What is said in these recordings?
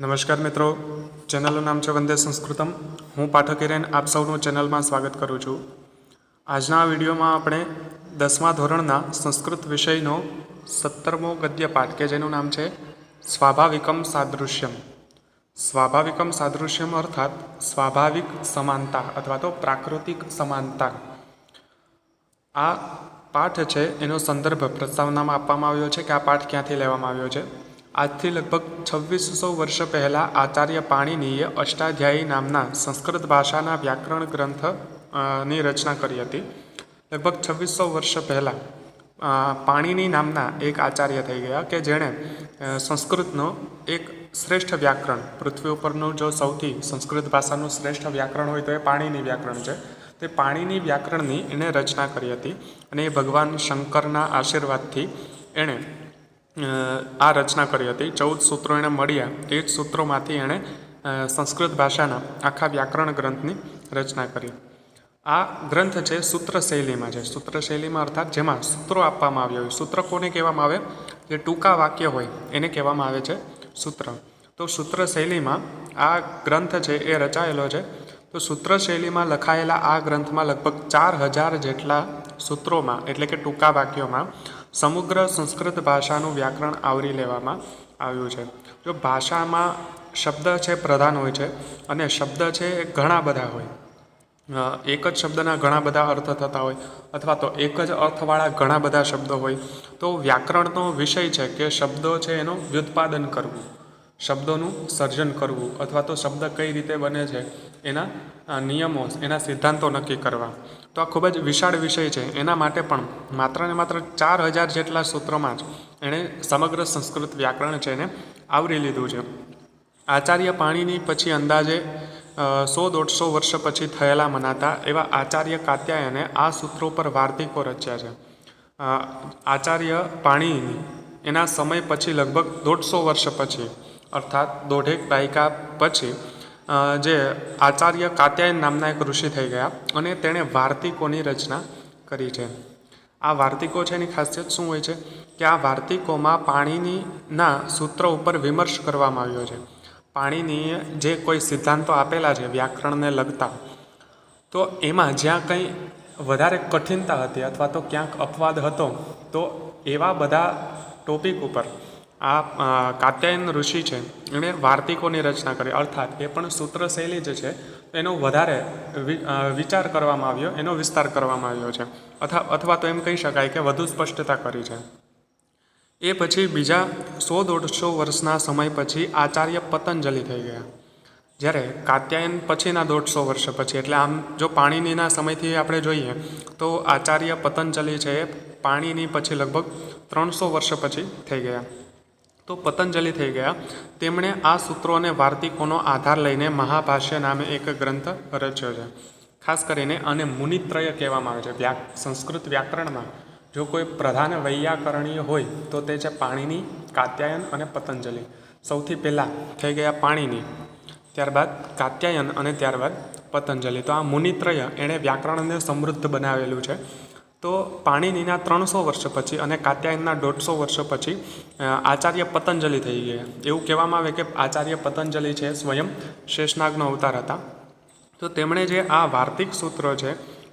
नमस्कार मित्रों, चेनलનું નામ છે વંદે સંસ્કૃતમ। હું પાઠક હિરેન આપ સૌનું ચેનલમાં સ્વાગત કરું છું। આજના આ વિડીયોમાં આપણે 10મા ધોરણના સંસ્કૃત વિષયનો 17મો ગદ્ય પાઠ કે જેનું નામ છે સ્વાભાવિકમ સાદૃશ્યમ। સ્વાભાવિકમ સાદૃશ્યમ અર્થાત સ્વાભાવિક સમાનતા અથવા તો પ્રાકૃતિક સમાનતા। આ પાઠ છે એનો સંદર્ભ પ્રસ્તાવનામાં આપવામાં આવ્યો છે કે આ પાઠ ક્યાંથી લેવામાં આવ્યો છે। આજથી લગभग 2600 વર્ષ પહેલાં આચાર્ય પાણિનીએ અષ્ટાધ્યાયી નામના સંસ્કૃત ભાષાના વ્યાકરણ ગ્રંથની રચના કરી હતી। લગભગ 2600 વર્ષ પહેલાં પાણિની નામના એક આચાર્ય થઈ ગયા કે જેણે સંસ્કૃતનો એક શ્રેષ્ઠ વ્યાકરણ, પૃથ્વી ઉપરનું જો સૌથી સંસ્કૃત ભાષાનું શ્રેષ્ઠ વ્યાકરણ હોય તો એ પાણિની વ્યાકરણ છે। તે પાણિની વ્યાકરણની એણે રચના કરી હતી અને એ ભગવાન શંકરના આશીર્વાદથી એણે આ રચના કરી હતી। 14 સૂત્રો એણે મળ્યા, એ જ સૂત્રોમાંથી એણે સંસ્કૃત ભાષાના આખા વ્યાકરણ ગ્રંથની રચના કરી। આ ગ્રંથ છે સૂત્ર શૈલીમાં છે। સૂત્ર શૈલીમાં અર્થાત જેમાં સૂત્રો આપવામાં આવ્યા હોય। સૂત્ર કોને કહેવામાં આવે? જે ટૂંકા વાક્ય હોય એને કહેવામાં આવે છે સૂત્ર। તો સૂત્ર શૈલીમાં આ ગ્રંથ છે એ રચાયેલો છે। તો સૂત્ર શૈલીમાં લખાયેલા આ ગ્રંથમાં લગભગ 4000 જેટલા સૂત્રોમાં એટલે કે ટૂંકા વાક્યોમાં સમગ્ર સંસ્કૃત ભાષાનું વ્યાકરણ આવરી લેવામાં આવ્યું છે। જો ભાષામાં શબ્દ છે પ્રધાન હોય છે અને શબ્દ છે એ ઘણા બધા હોય, એક જ શબ્દના ઘણા બધા અર્થ થતા હોય અથવા તો એક જ અર્થવાળા ઘણા બધા શબ્દો હોય, તો વ્યાકરણનો વિષય છે કે શબ્દો છે એનું વ્યુત્પાદન કરવું, શબ્દોનું સર્જન કરવું અથવા તો શબ્દ કઈ રીતે બને છે એના નિયમો, એના સિદ્ધાંતો નક્કી કરવા। તો આ ખૂબ જ વિશાળ વિષય છે। એના માટે પણ માત્ર ને માત્ર 4000 જેટલા સૂત્રોમાં જ એણે સમગ્ર સંસ્કૃત વ્યાકરણ છે એને આવરી લીધું છે। આચાર્ય પાણીની પછી અંદાજે 100-150 વર્ષ પછી થયેલા મનાતા એવા આચાર્ય કાત્યાયને આ સૂત્રો પર વાર્તિકો રચ્યા છે। આચાર્ય પાણીની એના સમય પછી લગભગ 150 વર્ષ પછી અર્થાત 1.5 દાયકા પછી જે આચાર્ય કાત્યાયન નામના એક ઋષિ થઈ ગયા અને તેણે વાર્તિકોની રચના કરી છે। આ વાર્તિકો છે એની ખાસિયત શું હોય છે કે આ વાર્તિકોમાં પાણીનીના સૂત્ર ઉપર વિમર્શ કરવામાં આવ્યો છે। પાણીનીએ જે કોઈ સિદ્ધાંતો આપેલા છે વ્યાકરણને લગતા, તો એમાં જ્યાં કંઈ વધારે કઠિનતા હતી અથવા તો ક્યાંક અપવાદ હતો, તો એવા બધા ટોપિક ઉપર આ કાત્યાયન ઋષિ છે એણે વાર્તિકોની રચના કરી। અર્થાત એ પણ સૂત્ર શૈલી જે છે એનો વધારે વિચાર કરવામાં આવ્યો, એનો વિસ્તાર કરવામાં આવ્યો છે અથવા તો એમ કહી શકાય કે વધુ સ્પષ્ટતા કરી છે। એ પછી બીજા 100-150 વર્ષના સમય પછી આચાર્ય પતંજલિ થઈ ગયા। જ્યારે કાત્યાયન પછીના 150 વર્ષ પછી, એટલે આમ જો પાણીનીના સમયથી આપણે જોઈએ તો આચાર્ય પતંજલિ છે એ પાણીની પછી લગભગ 300 વર્ષ પછી થઈ ગયા। તો પતંજલિ થઈ ગયા, તેમણે આ સૂત્રો અને વાર્તિકોનો આધાર લઈને મહાભાષ્ય નામે એક ગ્રંથ રચ્યો છે। ખાસ કરીને આને મુનિત્રય કહેવામાં આવે છે। સંસ્કૃત વ્યાકરણમાં જો કોઈ પ્રધાન વૈયાકરણીય હોય તો તે છે પાણીની, કાત્યાયન અને પતંજલિ। સૌથી પહેલાં થઈ ગયા પાણીની, ત્યારબાદ કાત્યાયન અને ત્યારબાદ પતંજલિ। તો આ મુનિત્રય એણે વ્યાકરણને સમૃદ્ધ બનાવેલું છે। તો પાણીનીના 300 વર્ષ પછી અને કાત્યાયનના 150 વર્ષ પછી આચાર્ય પતંજલિ થઈ ગયા। એવું કહેવામાં આવે કે આચાર્ય પતંજલિ છે સ્વયં શેષનાગનો અવતાર હતા। તો તેમણે જે આ વાર્તિક સૂત્રો છે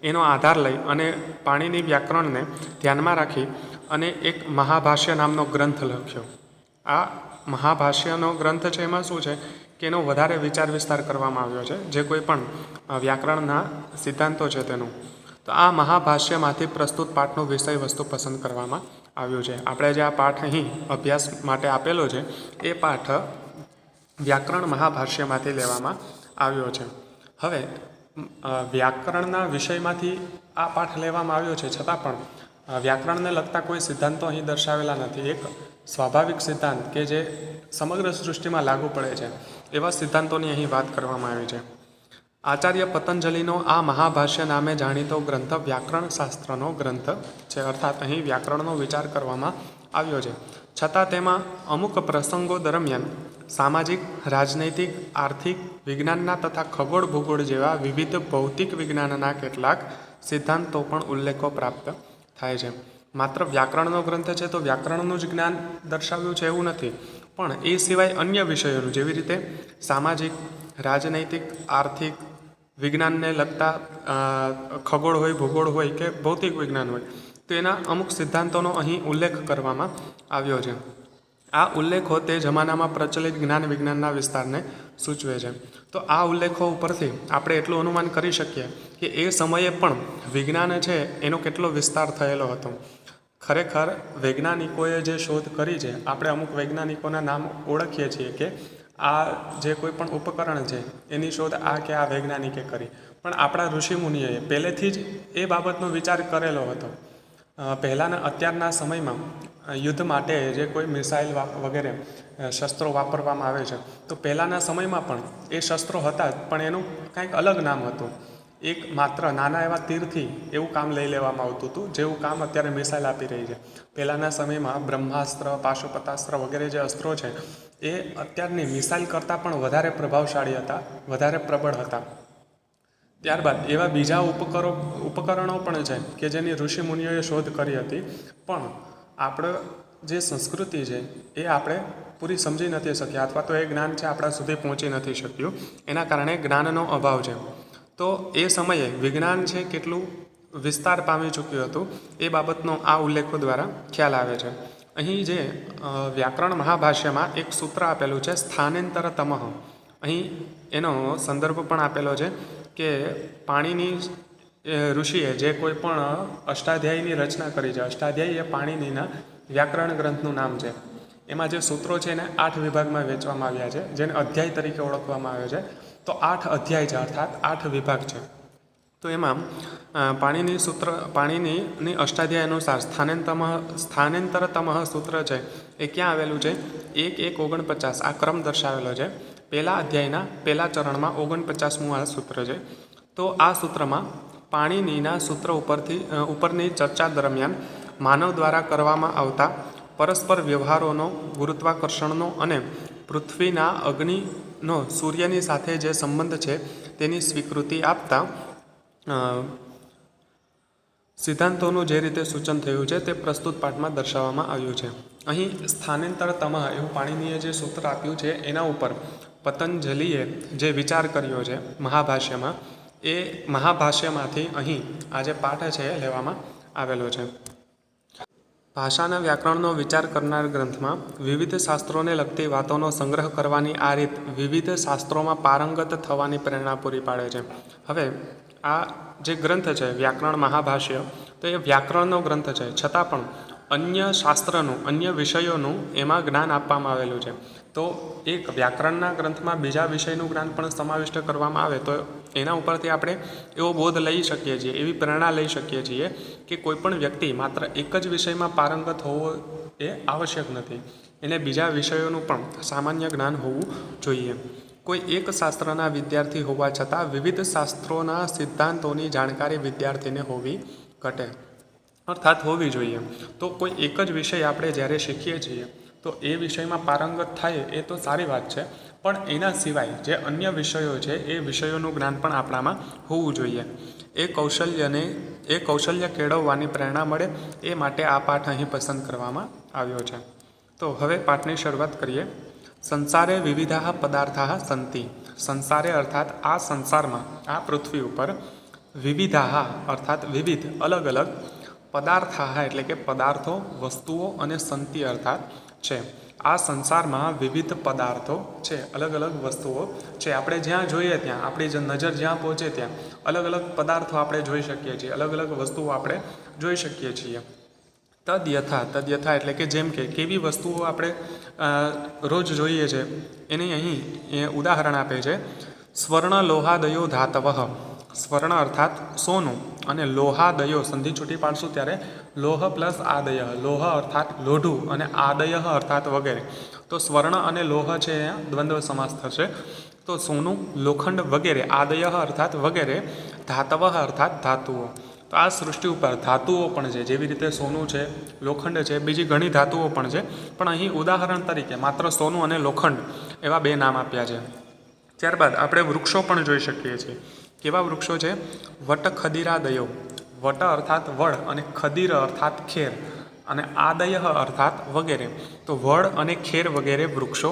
એનો આધાર લઈ અને પાણીની વ્યાકરણને ધ્યાનમાં રાખી અને એક મહાભાષ્ય નામનો ગ્રંથ લખ્યો। આ મહાભાષ્યનો ગ્રંથ છે એમાં શું છે કે એનો વધારે વિચાર વિસ્તાર કરવામાં આવ્યો છે, જે કોઈ પણ વ્યાકરણના સિદ્ધાંતો છે તેનું। તો આ મહાભાષ્યમાંથી પ્રસ્તુત પાઠનો વિષય વસ્તુ પસંદ કરવામાં આવ્યું છે। આપણે જે આ પાઠ અહીં અભ્યાસ માટે આપેલો છે એ પાઠ વ્યાકરણ મહાભાષ્યમાંથી લેવામાં આવ્યો છે। હવે વ્યાકરણના વિષયમાંથી આ પાઠ લેવામાં આવ્યો છે, છતાં પણ વ્યાકરણને લગતા કોઈ સિદ્ધાંતો અહીં દર્શાવેલા નથી। એક સ્વાભાવિક સિદ્ધાંત કે જે સમગ્ર સૃષ્ટિમાં લાગુ પડે છે એવા સિદ્ધાંતોની અહીં વાત કરવામાં આવી છે। આચાર્ય પતંજલિનો આ મહાભાષ્ય નામે જાણીતો ગ્રંથ વ્યાકરણ શાસ્ત્રનો ગ્રંથ છે, અર્થાત અહીં વ્યાકરણનો વિચાર કરવામાં આવ્યો છે। છતાં તેમાં અમુક પ્રસંગો દરમિયાન સામાજિક, રાજનૈતિક, આર્થિક, વિજ્ઞાનના તથા ખગોળ ભૂગોળ જેવા વિવિધ ભૌતિક વિજ્ઞાનના કેટલાક સિદ્ધાંતો પણ ઉલ્લેખો પ્રાપ્ત થાય છે। માત્ર વ્યાકરણનો ગ્રંથ છે તો વ્યાકરણનું જ જ્ઞાન દર્શાવ્યું છે એવું નથી, પણ એ સિવાય અન્ય વિષયોનું જેવી રીતે સામાજિક, રાજનૈતિક, આર્થિક, વિજ્ઞાનને લગતા ખગોળ હોય, ભૂગોળ હોય કે ભૌતિક વિજ્ઞાન હોય, તો એના અમુક સિદ્ધાંતોનો અહીં ઉલ્લેખ કરવામાં આવ્યો છે. આ ઉલ્લેખો તે જમાનામાં પ્રચલિત જ્ઞાન વિજ્ઞાનના વિસ્તારને સૂચવે છે. તો આ ઉલ્લેખો ઉપરથી આપણે એટલું અનુમાન કરી શકીએ કે એ સમયે પણ વિજ્ઞાન છે એનો કેટલો વિસ્તાર થયેલો હતો. ખરેખર વૈજ્ઞાનિકોએ જે શોધ કરી છે, આપણે અમુક વૈજ્ઞાનિકોના નામ ઓળખીએ છીએ કે આ જે કોઈ પણ ઉપકરણ છે એની શોધ આ કે આ વૈજ્ઞાનિકે કરી, પણ આપણા ઋષિમુનિઓએ પહેલેથી જ એ બાબતનો વિચાર કરેલો હતો. પહેલાંના અત્યારના સમયમાં યુદ્ધ માટે જે કોઈ મિસાઇલ વગેરે શસ્ત્રો વાપરવામાં આવે છે, તો પહેલાંના સમયમાં પણ એ શસ્ત્રો હતા જ, પણ એનું કંઈક અલગ નામ હતું. એક માત્ર નાના એવા તીરથી એવું કામ લઈ લેવામાં આવતું હતું, જેવું કામ અત્યારે મિસાઇલ આપી રહી છે. પહેલાંના સમયમાં બ્રહ્માસ્ત્ર, પાશુપતાસ્ત્ર વગેરે જે અસ્ત્રો છે એ અત્યારની મિસાઇલ કરતાં પણ વધારે પ્રભાવશાળી હતા, વધારે પ્રબળ હતા. ત્યારબાદ એવા બીજા ઉપકરણો પણ છે કે જેની ઋષિમુનિઓએ શોધ કરી હતી, પણ આપણે જે સંસ્કૃતિ છે એ આપણે પૂરી સમજી નથી શક્યા, અથવા તો એ જ્ઞાન છે આપણા સુધી પહોંચી નથી શક્યું. એના કારણે જ્ઞાનનો અભાવ છે. તો એ સમયે વિજ્ઞાન છે કેટલું વિસ્તાર પામી ચૂક્યું હતું એ બાબતનો આ ઉલ્લેખો દ્વારા ખ્યાલ આવે છે. અહીં જે વ્યાકરણ મહાભાષ્યમાં એક સૂત્ર આપેલું છે સ્થાનેન્તરતમઃ, અહીં એનો સંદર્ભ પણ આપેલો છે કે પાણીની ઋષિએ જે કોઈ પણ અષ્ટાધ્યાયીની રચના કરી છે. અષ્ટાધ્યાયી એ પાણીનીના વ્યાકરણ ગ્રંથનું નામ છે. એમાં જે સૂત્રો છે એને 8 વિભાગમાં વહેંચવામાં આવ્યા છે, જેને અધ્યાય તરીકે ઓળખવામાં આવે છે. તો 8 અધ્યાય છે, અર્થાત 8 વિભાગ છે. તો એમાં પાણીની અષ્ટાધ્યાય અનુસાર સ્થાનેન્તરતમઃ સૂત્ર છે એ ક્યાં આવેલું છે? 1.1.49 આ ક્રમ દર્શાવેલો છે. પહેલા અધ્યાયના પહેલા ચરણમાં 49મું આ સૂત્ર છે. તો આ સૂત્રમાં પાણીનીના સૂત્ર ઉપરની ચર્ચા દરમિયાન માનવ દ્વારા કરવામાં આવતા પરસ્પર વ્યવહારોનો, ગુરુત્વાકર્ષણનો અને પૃથ્વીના અગ્નિનો સૂર્યની સાથે જે સંબંધ છે તેની સ્વીકૃતિ આપતા સિદ્ધાંતોનું જે રીતે સૂચન થયું છે તે પ્રસ્તુત પાઠમાં દર્શાવવામાં આવ્યું છે. અહીં સ્થાનેન્તરતમઃ એવું પાણીનીએ જે સૂત્ર આપ્યું છે એના ઉપર પતંજલિએ જે વિચાર કર્યો છે મહાભાષ્યમાં, એ મહાભાષ્યમાંથી અહીં આ જે પાઠ છે એ લેવામાં આવેલો છે. ભાષાના વ્યાકરણનો વિચાર કરનાર ગ્રંથમાં વિવિધ શાસ્ત્રોને લગતી વાતોનો સંગ્રહ કરવાની આ રીત વિવિધ શાસ્ત્રોમાં પારંગત થવાની પ્રેરણા પૂરી પાડે છે. હવે આ જે ગ્રંથ છે વ્યાકરણ મહાભાષ્ય, તો એ વ્યાકરણનો ગ્રંથ છે, છતાં પણ અન્ય શાસ્ત્રનું, અન્ય વિષયોનું એમાં જ્ઞાન આપવામાં આવેલું છે. તો એક વ્યાકરણના ગ્રંથમાં બીજા વિષયનું જ્ઞાન પણ સમાવિષ્ટ કરવામાં આવે તો એના ઉપરથી આપણે એવો બોધ લઈ શકીએ છીએ, એવી પ્રેરણા લઈ શકીએ છીએ કે કોઈપણ વ્યક્તિ માત્ર એક જ વિષયમાં પારંગત હોવો એ આવશ્યક નથી. એને બીજા વિષયોનું પણ સામાન્ય જ્ઞાન હોવું જોઈએ. કોઈ એક શાસ્ત્રના વિદ્યાર્થી હોવા છતાં વિવિધ શાસ્ત્રોના સિદ્ધાંતોની જાણકારી વિદ્યાર્થીને હોવી ઘટે, અર્થાત હોવી જોઈએ. તો કોઈ એક જ વિષય આપણે જ્યારે શીખીએ છીએ તો એ વિષયમાં પારંગત થાય એ તો સારી વાત છે, પણ એના સિવાય જે અન્ય વિષયો છે એ વિષયોનું જ્ઞાન પણ આપણામાં હોવું જોઈએ. એ કૌશલ્ય કેળવવાની પ્રેરણા મળે એ માટે આ પાઠ અહીં પસંદ કરવામાં આવ્યો છે. તો હવે પાઠની શરૂઆત કરીએ. સંસારે વિવિધા પદાર્થા સંતિ. સંસારે અર્થાત આ સંસારમાં, આ પૃથ્વી ઉપર, વિવિધા અર્થાત વિવિધ, અલગ અલગ, પદાર્થા એટલે કે પદાર્થો, વસ્તુઓ, અને સંતિ અર્થાત છે. આ સંસારમાં વિવિધ પદાર્થો છે, અલગ અલગ વસ્તુઓ છે. આપણે જ્યાં જોઈએ ત્યાં, આપણી નજર જ્યાં પહોંચે ત્યાં અલગ અલગ પદાર્થો આપણે જોઈ શકીએ છીએ, અલગ અલગ વસ્તુઓ આપણે જોઈ શકીએ છીએ. તદ્યથા એટલે કે જેમ કે કેવી વસ્તુઓ આપણે રોજ જોઈએ છે એની અહીં ઉદાહરણ આપે છે. સ્વર્ણ લોહાદયો ધાતવઃ. સ્વર્ણ અર્થાત સોનું, અને લોહાદયો સંધિ છૂટી પાડશું ત્યારે લોહ પ્લસ આદય, લોહ અર્થાત લોઢું અને આદય અર્થાત વગેરે. તો સ્વર્ણ અને લોહ છે અહીંયા દ્વંદ્વ સમાસ થશે. તો સોનું, લોખંડ વગેરે, આદય અર્થાત વગેરે, ધાતવ અર્થાત ધાતુઓ. તો આ સૃષ્ટિ ઉપર ધાતુઓ પણ છે, જેવી રીતે સોનું છે, લોખંડ છે, બીજી ઘણી ધાતુઓ પણ છે, પણ અહીં ઉદાહરણ તરીકે માત્ર સોનું અને લોખંડ એવા 2 નામ આપ્યા છે. ત્યારબાદ આપણે વૃક્ષો પણ જોઈ શકીએ છીએ. કેવા વૃક્ષો છે? વટ ખદીરાદયો. વટ અર્થાત વડ અને ખદીર અર્થાત ખેર. અને આદય અર્થાત વગેરે, તો વડ અને ખેર વગેરે વૃક્ષો.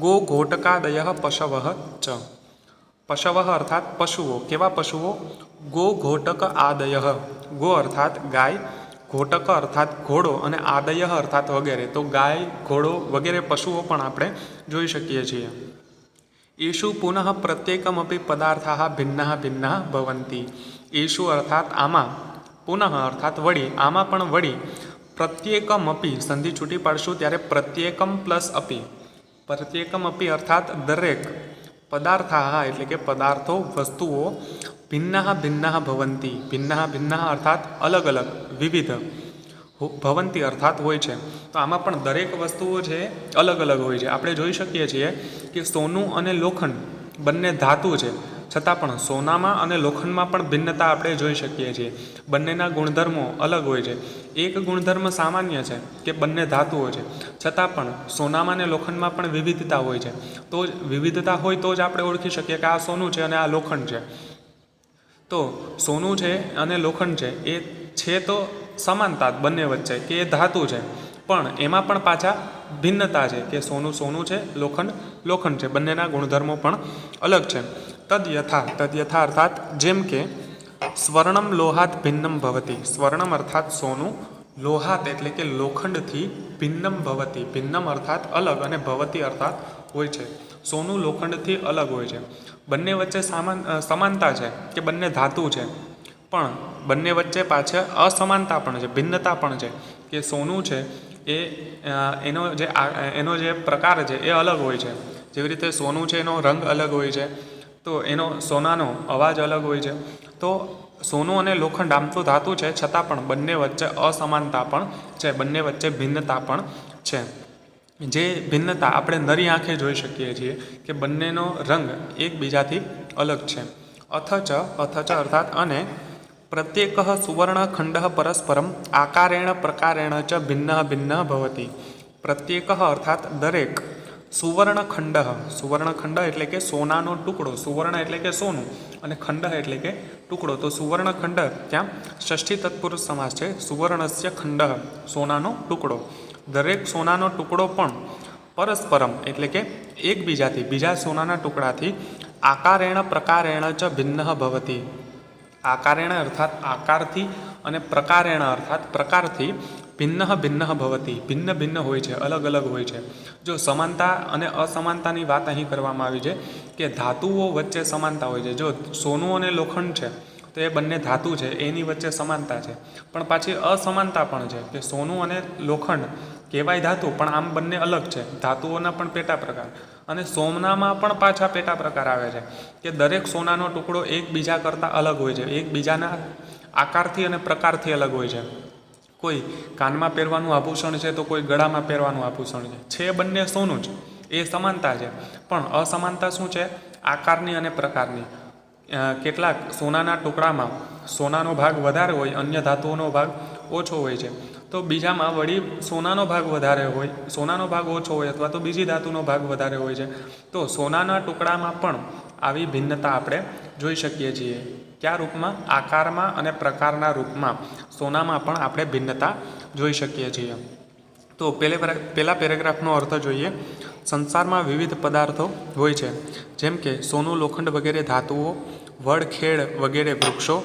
ગો ઘોટકાદય પશવઃ ચ. પશવ અર્થાત પશુઓ. કેવા પશુઓ? ગો ઘોટક આદય. ગો અર્થાત ગાય, ઘોટક અર્થાત ઘોડો અને આદય અર્થાત વગેરે, તો ગાય, ઘોડો વગેરે પશુઓ પણ આપણે જોઈ શકીએ છીએ. ઈશુ પુનઃ પ્રત્યેકમપી પદાર્થાઃ ભિન્નાઃ ભિન્નાઃ ભવન્તિ. ઈશુ અર્થાત આમાં, પુનઃ અર્થાત વળી, આમાં પણ વળી, પ્રત્યેકમ અપી સંધિ છૂટી પાડશું ત્યારે પ્રત્યેકમ પ્લસ અપી, પ્રત્યેકમ અપી અર્થાત દરેક, પદાર્થાઃ એટલે કે પદાર્થો, વસ્તુઓ, ભિન્નાઃ ભિન્નાઃ ભવન્તિ, ભિન્નાઃ ભિન્નાઃ અર્થાત અલગ અલગ, વિવિધ, ભવંતી અર્થાત હોય છે. તો આમાં પણ દરેક વસ્તુઓ છે અલગ અલગ હોય છે. આપણે જોઈ શકીએ છીએ કે સોનું અને લોખંડ બંને ધાતુ છે, છતાં પણ સોનામાં અને લોખંડમાં પણ ભિન્નતા આપણે જોઈ શકીએ છીએ. બંનેના ગુણધર્મો અલગ હોય છે. એક ગુણધર્મ સામાન્ય છે કે બંને ધાતુઓ છે, છતાં પણ સોનામાં અને લોખંડમાં પણ વિવિધતા હોય છે. તો જ વિવિધતા હોય તો જ આપણે ઓળખી શકીએ કે આ સોનું છે અને આ લોખંડ છે. તો સોનું છે અને લોખંડ છે એ છે તો સમાનતા બંને વચ્ચે કે એ ધાતુ છે, પણ એમાં પણ પાછા ભિન્નતા છે કે સોનું સોનું છે, લોખંડ લોખંડ છે. બંનેના ગુણધર્મો પણ અલગ છે. તદ્યથા અર્થાત જેમ કે સ્વર્ણમ લોહાત ભિન્નમ ભવતી. સ્વર્ણમ અર્થાત સોનું, લોહાત એટલે કે લોખંડથી ભિન્નમ ભવતી, ભિન્નમ અર્થાત અલગ અને ભવતી અર્થાત હોય છે. સોનું લોખંડથી અલગ હોય છે. બંને વચ્ચે સમાનતા છે કે બંને ધાતુ છે, પણ બંને વચ્ચે પાછળ અસમાનતા પણ છે, ભિન્નતા પણ છે કે સોનું છે એ એનો જે પ્રકાર છે એ અલગ હોય છે. જેવી રીતે સોનું છે એનો રંગ અલગ હોય છે, તો એનો સોનાનો અવાજ અલગ હોય છે. તો સોનું અને લોખંડ આમ તો ધાતુ છે, છતાં પણ બંને વચ્ચે અસમાનતા પણ છે, બંને વચ્ચે ભિન્નતા પણ છે. જે ભિન્નતા આપણે નરી આંખે જોઈ શકીએ છીએ કે બંનેનો રંગ એકબીજાથી અલગ છે. અથચ અર્થાત અને પ્રત્યેક સુવર્ણખંડ પરસ્પરમ આકારેણ પ્રકારેણ ચ ભિન્ન ભિન્ન ભવતી. પ્રત્યેક અર્થાત દરેક, સુવર્ણખંડ, સુવર્ણખંડ એટલે કે સોનાનો ટુકડો, સુવર્ણ એટલે કે સોનું અને ખંડ એટલે કે ટુકડો. તો સુવર્ણખંડ ત્યાં ષષ્ઠી તત્પુરુષ સમાસ છે. સુવર્ણસ્ય ખંડ, સોનાનો ટુકડો. દરેક સોનાનો ટુકડો પણ પરસ્પરમ એટલે કે એકબીજાથી, બીજા સોનાના ટુકડાથી, આકારેણ પ્રકારેણ ચ ભિન્ન ભવતી. આકારેણ અર્થાત આકારથી અને પ્રકારેણ અર્થાત પ્રકારથી ભિન્ન ભિન્ન ભવતી, ભિન્ન ભિન્ન હોય છે, અલગ અલગ હોય છે. જો સમાનતા અને અસમાનતાની વાત અહીં કરવામાં આવી છે કે ધાતુઓ વચ્ચે સમાનતા હોય છે. જો સોનું અને લોખંડ છે તો એ બંને ધાતુ છે, એની વચ્ચે સમાનતા છે, પણ પાછી અસમાનતા પણ છે કે સોનું અને લોખંડ કહેવાય ધાતુ, પણ આમ બંને અલગ છે. ધાતુઓના પણ પેટા પ્રકાર, અને સોનામાં પણ પાછા પેટા પ્રકાર આવે છે કે દરેક સોનાનો ટુકડો એકબીજા કરતાં અલગ હોય છે, એકબીજાના આકારથી અને પ્રકારથી અલગ હોય છે. કોઈ કાનમાં પહેરવાનું આભૂષણ છે તો કોઈ ગળામાં પહેરવાનું આભૂષણ છે બંને સોનું જ, એ સમાનતા છે. પણ અસમાનતા શું છે? આકારની અને પ્રકારની. કેટલાક સોનાના ટુકડામાં સોનાનો ભાગ વધારે હોય, અન્ય ધાતુઓનો ભાગ ઓછો હોય છે. તો બીજામાં વળી સોનાનો ભાગ વધારે હોય, સોનાનો ભાગ ઓછો હોય, અથવા તો બીજી ધાતુનો ભાગ વધારે હોય છે. તો સોનાના ટુકડામાં પણ આવી ભિન્નતા આપણે જોઈ શકીએ છીએ. કયા રૂપમાં? આકારમાં અને પ્રકારના રૂપમાં સોનામાં પણ આપણે ભિન્નતા જોઈ શકીએ છીએ. તો પહેલા પેરેગ્રાફનો અર્થ જોઈએ. સંસારમાં વિવિધ પદાર્થો હોય છે, જેમ કે સોનું, લોખંડ વગેરે ધાતુઓ, વડ, ખેડ વગેરે વૃક્ષો,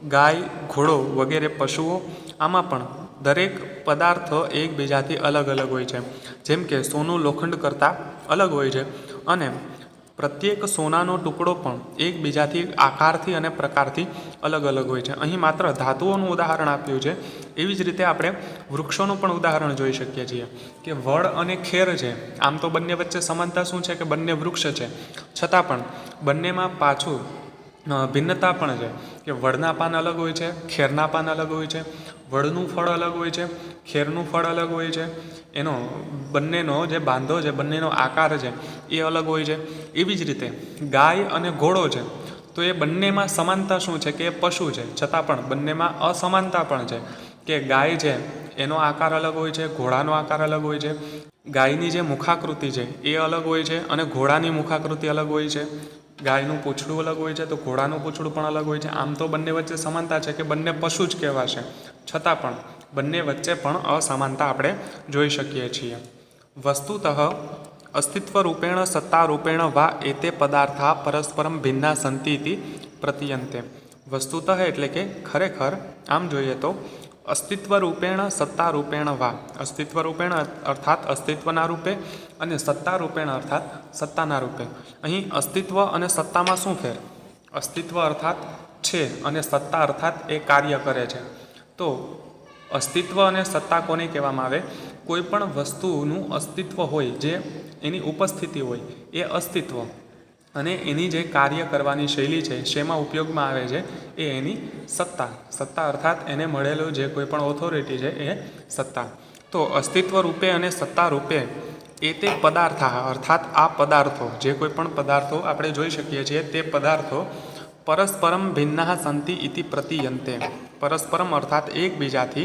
ગાય, ઘોડો વગેરે પશુઓ. આમાં પણ દરેક પદાર્થો એકબીજાથી અલગ અલગ હોય છે. જેમ કે સોનું લોખંડ કરતાં અલગ હોય છે, અને પ્રત્યેક સોનાનો ટુકડો પણ એકબીજાથી આકારથી અને પ્રકારથી અલગ અલગ હોય છે. અહીં માત્ર ધાતુઓનું ઉદાહરણ આપ્યું છે. એવી જ રીતે આપણે વૃક્ષોનું પણ ઉદાહરણ જોઈ શકીએ છીએ કે વડ અને ખેર છે, આમ તો બંને વચ્ચે સમાનતા શું છે કે બંને વૃક્ષ છે, છતાં પણ બંનેમાં પાછું ભિન્નતા પણ છે કે વડના પાન અલગ હોય છે, ખેરના પાન અલગ હોય છે, વડનું ફળ અલગ હોય છે, ખેરનું ફળ અલગ હોય છે, એનો બંનેનો જે બાંધો છે, બંનેનો આકાર છે એ અલગ હોય છે. એવી જ રીતે ગાય અને ઘોડો છે, તો એ બંનેમાં સમાનતા શું છે કે એ પશુ છે, છતાં પણ બંનેમાં અસમાનતા પણ છે કે ગાય છે એનો આકાર અલગ હોય છે, ઘોડાનો આકાર અલગ હોય છે, ગાયની જે મુખાકૃતિ છે એ અલગ હોય છે અને ઘોડાની મુખાકૃતિ અલગ હોય છે, ગાયનું પૂંછડું અલગ હોય છે તો ઘોડાનું પૂંછડું પણ અલગ હોય છે. આમ તો બંને વચ્ચે સમાનતા છે કે બંને પશુ જ કહેવાશે, છતાં પણ બંને વચ્ચે પણ અસમાનતા આપણે જોઈ શકીએ છીએ। વસ્તુતઃ अस्तित्वरूपेण सत्तारूपेण वा एते पदार्था परस्परम भिन्ना सन्ति इति प्रतीयन्ते। वस्तुतः एटले के खरेखर आम जोईए तो अस्तित्वरूपेण सत्तारूपेण वा, अस्तित्वरूपेण अर्थात अस्तित्वना रूपे अने सत्तारूपेण अर्थात सत्ताना रूपे। अहीं अस्तित्व अने सत्तामां शुं फेर? अस्तित्व अर्थात छे अने सत्ता अर्थात ए कार्य करे छे। तो अस्तित्व अने सत्ता कोने कहेवामां आवे? कोईपण वस्तुनुं अस्तित्व होय जे एनी उपस्थिति होय ए अस्तित्व अने एनी जे कार्य करवानी शैली छे शेमां उपयोगमां आवे छे ए एनी सत्ता। सत्ता अर्थात एने मळेलो जे कोईपण ऑथोरिटी छे ए सत्ता। तो अस्तित्व रूपे अने सत्ता रूपे एते पदार्था अर्थात आ पदार्थो जे कोईपण पदार्थो आपणे जोई शकीए छीए ते पदार्थो परस्परम भिन्नाः सन्ति इति प्रतीयन्ते। परस्परम अर्थात एकबीजाथी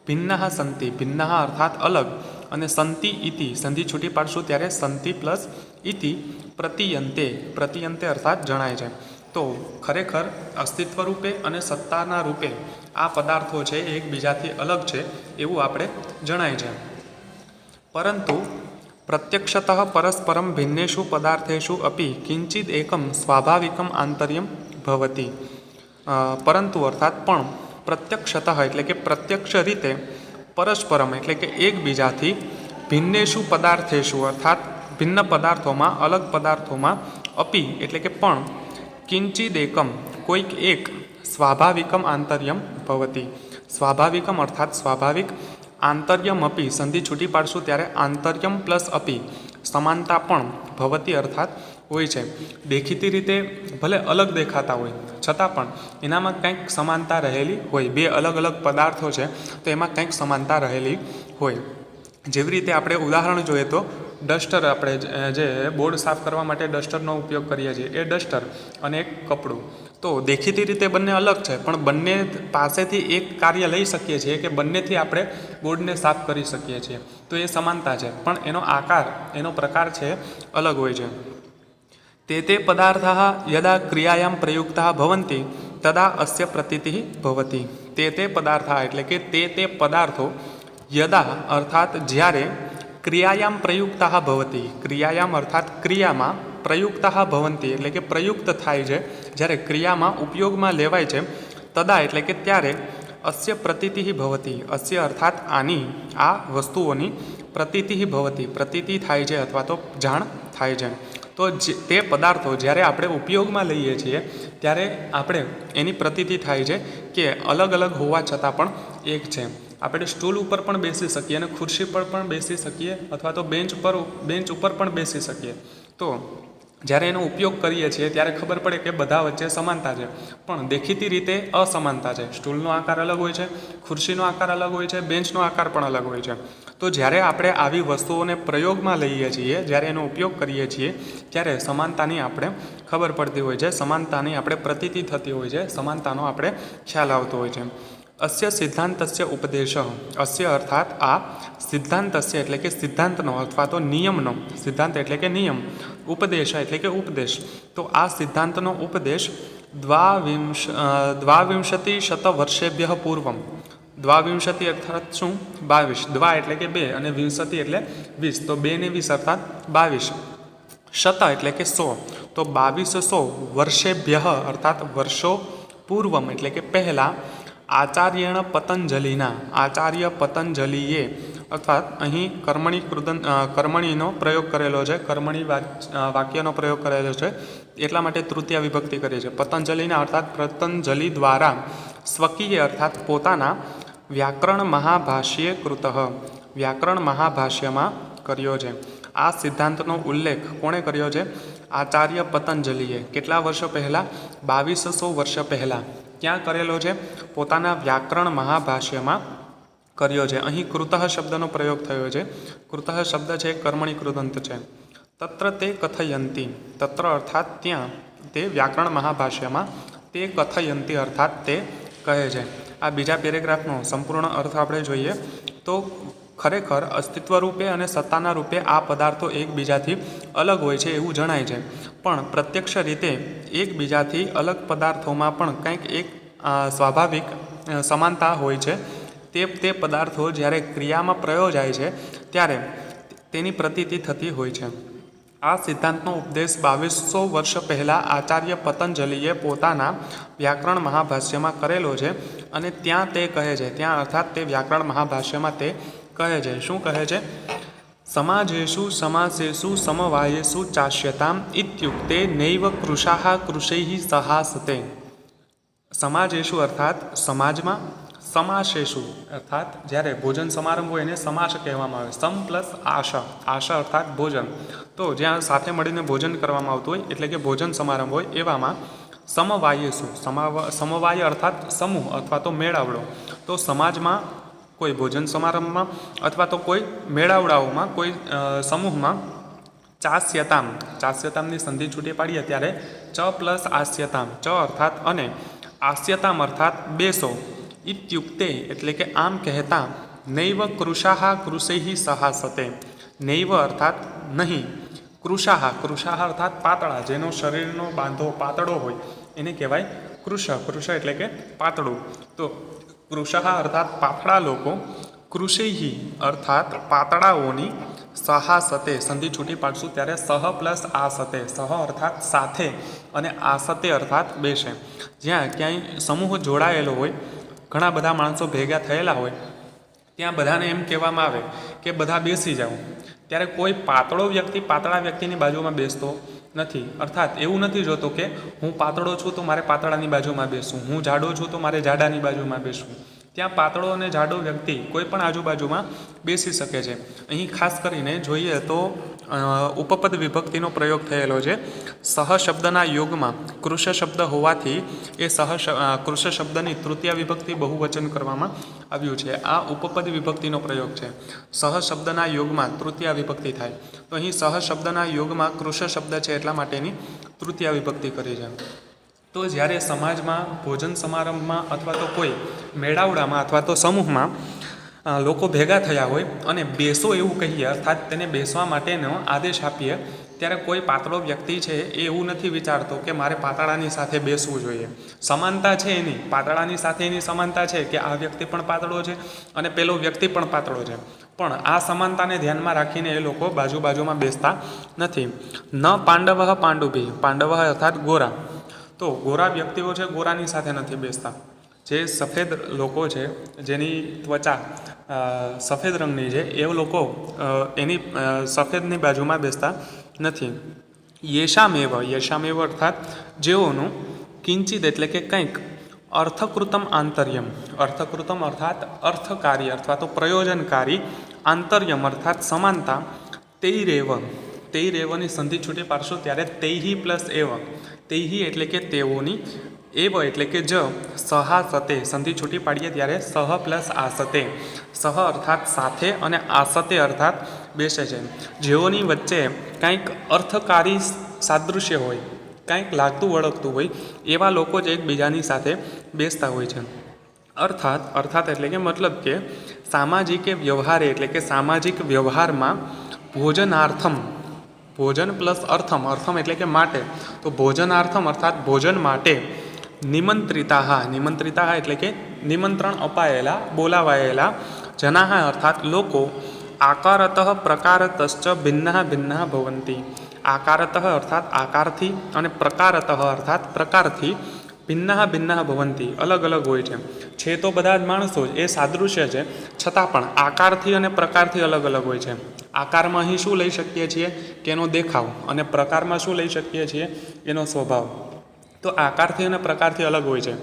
भिन्नाः सन्ति, भिन्नाः अर्थात अलग अने सन्ति इति संधि छूटी पाडशुं त्यारे सन्ति प्लस इति प्रतीयन्ते। प्रतीयन्ते अर्थात जणाय छे। तो खरेखर अस्तित्व रूपे अने सत्ताना रूपे आ पदार्थो छे एकबीजाथी अलग छे एवुं आपणे जणाय छे। परंतु प्रत्यक्षतः परस्परम भिन्नेषु पदार्थेषु अपि किंचित् एकं स्वाभाविकम् आंतर्यं भवति। परंतु अर्थात पण प्रत्यक्षतः एटले के प्रत्यक्ष रीते परस्परम एटले के एकबीजाथी भिन्नेषु पदार्थेषु अर्थात भिन्न पदार्थोमां अलग पदार्थोमां अपि एटले के पण किंचिदेकम कोईक एक स्वाभाविकम आंतर्यम भवति। स्वाभाविकम अर्थात स्वाभाविक आंतर्यम अपि संधि छूटी पाडशुं त्यारे आंतर्यम प्लस अपि समानता पण भवति अर्थात होय छे। देखीती रीते भले अलग देखाता होय छतां पण एनामां कंईक समानता रहेली होय। बे अलग अलग पदार्थो छे तो एमां कंईक समानता रहेली होय। जेवी रीते आपणे उदाहरण जोईए तो डस्टर आपणे जे बोर्ड साफ करवा माटे डस्टरनो उपयोग करीए छीए ए डस्टर अने एक कपड़ुं। तो देखीती रीते बंने अलग छे पण बंने पासेथी एक कार्य लई शकीए छीए कि बंनेथी आपणे बोर्डने साफ करी शकीए छीए तो ए समानता छे। पण एनो आकार एनो प्रकार छे अलग होय छे। ते पदार्थाः यदा क्रियायां प्रयुक्ताः भवन्ति तदा अस्य प्रतीतिः भवति। ते पदार्थाः एटले के ते पदार्थो यदा अर्थात ज्यारे क्रियायां प्रयुक्ताः भवति, क्रियायां अर्थात क्रियामां प्रयुक्ताः भवन्ति एटले के प्रयुक्त थाय छे ज्यारे क्रियामां उपयोगमां लेवाय छे तदा एटले के त्यारे अस्य प्रतीतिः भवति। अस्य अर्थात आनी आ वस्तुओनी प्रतीतिः भवति, प्रतीति थाय छे अथवा तो जाण थाय छे। तो ते पदार्थो ज्यारे आपणे उपयोगमां लईए छीए त्यारे आपणे एनी प्रतीति थाय छे कि अलग अलग होवा छतां पण एक छे। આપણે સ્ટૂલ ઉપર પણ બેસી શકીએ અને ખુરશી પર પણ બેસી શકીએ અથવા તો બેન્ચ ઉપર પણ બેસી શકીએ। તો જ્યારે એનો ઉપયોગ કરીએ છીએ ત્યારે ખબર પડે કે બધા વચ્ચે સમાનતા છે પણ દેખીતી રીતે અસમાનતા છે। સ્ટૂલનો આકાર અલગ હોય છે, ખુરશીનો આકાર અલગ હોય છે, બેન્ચનો આકાર પણ અલગ હોય છે। તો જ્યારે આપણે આવી વસ્તુઓને પ્રયોગમાં લઈએ છીએ, જ્યારે એનો ઉપયોગ કરીએ છીએ ત્યારે સમાનતાની આપણે ખબર પડતી હોય છે, સમાનતાની આપણે પ્રતીતિ થતી હોય છે, સમાનતાનો આપણે ખ્યાલ આવતો હોય છે। अस्य सिद्धांतस्य उपदेश, अस्य अर्थात आ सिद्धांतस्य एटले के सिद्धांतनो अथवा तो नियमनो, सिद्धांत एटले के नियम, उपदेश एटले के उपदेश। तो आ सिद्धांतनो उपदेश द्वाविंशतिशतवर्षेभ्यः पूर्वं, द्वाविंशति अर्थात शुं 22, द्वा एटले के 2 અને विंशति एटले 20, तो 2 ने 20 अर्थात 22, शत एटले के 100, तो 2200 वर्षेभ्यः अर्थात वर्षो पूर्वम एटले के पहला आचार्येण पतंजलिना, आचार्य पतंजलिए अर्थात अहीं कर्मणीनो प्रयोग करेलो छे, कर्मणी वाक्यनो प्रयोग करेलो छे एटला माटे तृतीय विभक्ति करी छे। पतंजलिना अर्थात पतंजलि द्वारा स्वकीय अर्थात पोताना व्याकरण महाभाष्ये कृतः, व्याकरण महाभाष्यमां कर्यो छे। आ सिद्धांतनो उल्लेख कोणे कर्यो छे? आचार्य पतंजलिए। केटला वर्ष पहला? 2200 वर्ष पहला। क्या करेलो छे? पोताना व्याकरण महाभाष्यमां कर्यो छे। अहीं कृतः शब्दनो प्रयोग थयो छे। कृतः शब्द छे कर्मणी कृदंत छे। तत्र ते कथयन्ति, तत्र अर्थात त्यां, ते व्याकरण महाभाष्यमां ते कथयन्ति अर्थात ते कहे छे। आ बीजा पेरेग्राफनो संपूर्ण अर्थ आपणे जोईए तो खरेखर अस्तित्व रूपे अने सत्ताना रूपे आ पदार्थो एकबीजाथी अलग होय छे एवुं जणाय छे पण प्रत्यक्ष रीते एकबीजाथी अलग पदार्थोमां पण कंईक एक स्वाभाविक समानता होय छे તે પદાર્થો જ્યારે ક્રિયામાં પ્રયોજાય છે ત્યારે તેની પ્રતીતિ થતી હોય છે. આ સિદ્ધાંતનો ઉપદેશ 2200 વર્ષ પહેલાં આચાર્ય પતંજલિએ પોતાના વ્યાકરણ મહાભાષ્યમાં કરેલો છે. અને ત્યાં તે કહે છે, ત્યાં અર્થાત તે વ્યાકરણ મહાભાષ્યમાં તે કહે છે, શું કહે છે? સમાજેષુ સમાસેષુ સમવાયેષુ ચાસ્યતામ ઇત્યુક્તે નૈવ કૃશાઃ કૃશૈઃ સહાસતે. સમાજેષુ અર્થાત સમાજમાં, સમાસેષુ અર્થાત જ્યારે ભોજન સમારંભ હોય એને સમાસ કહેવામાં આવે. સમ પ્લસ આશા, આશા અર્થાત ભોજન. તો જ્યાં સાથે મળીને ભોજન કરવામાં આવતું હોય એટલે કે ભોજન સમારંભ હોય એવામાં સમવાયેષુ, સમવાય અર્થાત સમૂહ અથવા તો મેળાવડો. તો સમાજમાં, કોઈ ભોજન સમારંભમાં અથવા તો કોઈ મેળાવડાઓમાં, કોઈ સમૂહમાં ચાસ્યતામ, ચાસ્યતામની સંધિ છૂટી પાડીએ ત્યારે ચ પ્લસ આસ્યતામ, ચ અર્થાત અને, આસ્યતામ અર્થાત બેસો, ઇત્યુક્તે એટલે કે આમ કહેતા, નૈવ કૃશાઃ કૃશૈઃ સહાસતે. નૈવ અર્થાત નહીં, કૃશાઃ, કૃશાઃ અર્થાત પાતળા, જેનો શરીરનો બાંધો પાતળો હોય એને કહેવાય કૃશ. કૃશ એટલે કે પાતળું. તો કૃશાઃ અર્થાત પાતળા લોકો, કૃશૈઃ અર્થાત પાતળાઓની, સહાસતે સંધિ છૂટી પાડશું ત્યારે સહ પ્લસ આસતે, સહ અર્થાત સાથે અને આસતે અર્થાત બેસે. જ્યાં ક્યાંય સમૂહ જોડાયેલો હોય, ઘણા બધા માણસો ભેગા થયેલા હોય, ત્યાં બધાને એમ કહેવામાં આવે કે બધા બેસી જાઓ. ત્યારે કોઈ પાતળો વ્યક્તિ પાતળા વ્યક્તિની બાજુમાં બેસતો નથી. અર્થાત એવું નથી જોતો કે હું પાતળો છું તો મારે પાતળાની બાજુમાં બેસવું, હું જાડો છું તો મારે જાડાની બાજુમાં બેસવું. ત્યાં પાતળો અને જાડો વ્યક્તિ કોઈ પણ આજુબાજુમાં બેસી શકે છે. અહીં ખાસ કરીને જોઈએ તો ઉપપદ વિભક્તિનો પ્રયોગ થયેલો છે. સહ શબ્દના યોગમાં કૃશ શબ્દ હોવાથી એ કૃશ શબ્દની તૃતીય વિભક્તિ બહુવચન કરવામાં આવ્યું છે. આ ઉપપદ વિભક્તિનો પ્રયોગ છે. સહ શબ્દના યોગમાં તૃતીય વિભક્તિ થાય. તો અહીં સહ શબ્દના યોગમાં કૃશ શબ્દ છે એટલા માટેની તૃતીય વિભક્તિ કરી છે. તો જ્યારે સમાજમાં, ભોજન સમારંભમાં અથવા તો કોઈ મેળાવડામાં અથવા તો સમૂહમાં લોકો ભેગા થયા હોય અને બેસો એવું કહીએ, અર્થાત તેને બેસવા માટેનો આદેશ આપીએ, ત્યારે કોઈ પાતળો વ્યક્તિ છે એ એવું નથી વિચારતો કે મારે પાતળાની સાથે બેસવું જોઈએ. સમાનતા છે એની, પાતળાની સાથે એની સમાનતા છે કે આ વ્યક્તિ પણ પાતળો છે અને પેલો વ્યક્તિ પણ પાતળો છે. પણ આ સમાનતાને ધ્યાનમાં રાખીને એ લોકો બાજુમાં બેસતા નથી. ન પાંડવ પાંડુભી, પાંડવ અર્થાત ગોરા. તો ગોરા વ્યક્તિઓ છે ગોરાની સાથે નથી બેસતા. જે સફેદ લોકો છે, જેની ત્વચા સફેદ રંગની છે, એ લોકો એની સફેદની બાજુમાં બેસતા નથી. યેશામેવ અર્થાત જેઓનું કિંચિત એટલે કે કંઈક અર્થકૃતમ આંતર્યમ, અર્થકૃતમ અર્થાત અર્થકારી અથવા તો પ્રયોજનકારી, આંતર્યમ અર્થાત સમાનતા, તૈરેવની સંધિ છૂટી પાડશો ત્યારે તૈહી પ્લસ એવ, તૈહી એટલે કે તેઓની, એવ એટલે કે જ, સહાસતે સંધિ છૂટી પાડીએ ત્યારે સહ પ્લસ આસતે, સહ અર્થાત સાથે અને આસતે અર્થાત બેસે છે. જેઓની વચ્ચે કંઈક અર્થકારી સાદૃશ્ય હોય, કંઈક લાગતું વળગતું હોય એવા લોકો જ એકબીજાની સાથે બેસતા હોય છે. અર્થાત એટલે કે મતલબ કે સામાજિક વ્યવહારે એટલે કે સામાજિક વ્યવહારમાં ભોજનાર્થમ, ભોજન પ્લસ અર્થમ, અર્થમ એટલે કે માટે, તો ભોજનાર્થમ અર્થાત ભોજન માટે નિમંત્રિતા એટલે કે નિમંત્રણ અપાયેલા, બોલાવાયેલા, જનાહ અર્થાત લોકો, આકારતઃ પ્રકારતશ્ચ ભિન્ના ભવંતી. આકારતઃ અર્થાત આકારથી અને પ્રકારતઃ અર્થાત પ્રકારથી ભિન્ના ભવંતી અલગ અલગ હોય છે તો બધા જ માણસો એ સાદૃશ્ય છે, છતાં પણ આકારથી અને પ્રકારથી અલગ અલગ હોય છે. આકારમાં અહીં શું લઈ શકીએ છીએ કે એનો દેખાવ, અને પ્રકારમાં શું લઈ શકીએ છીએ એનો સ્વભાવ. તો આકારથી અને પ્રકારથી અલગ હોય છે.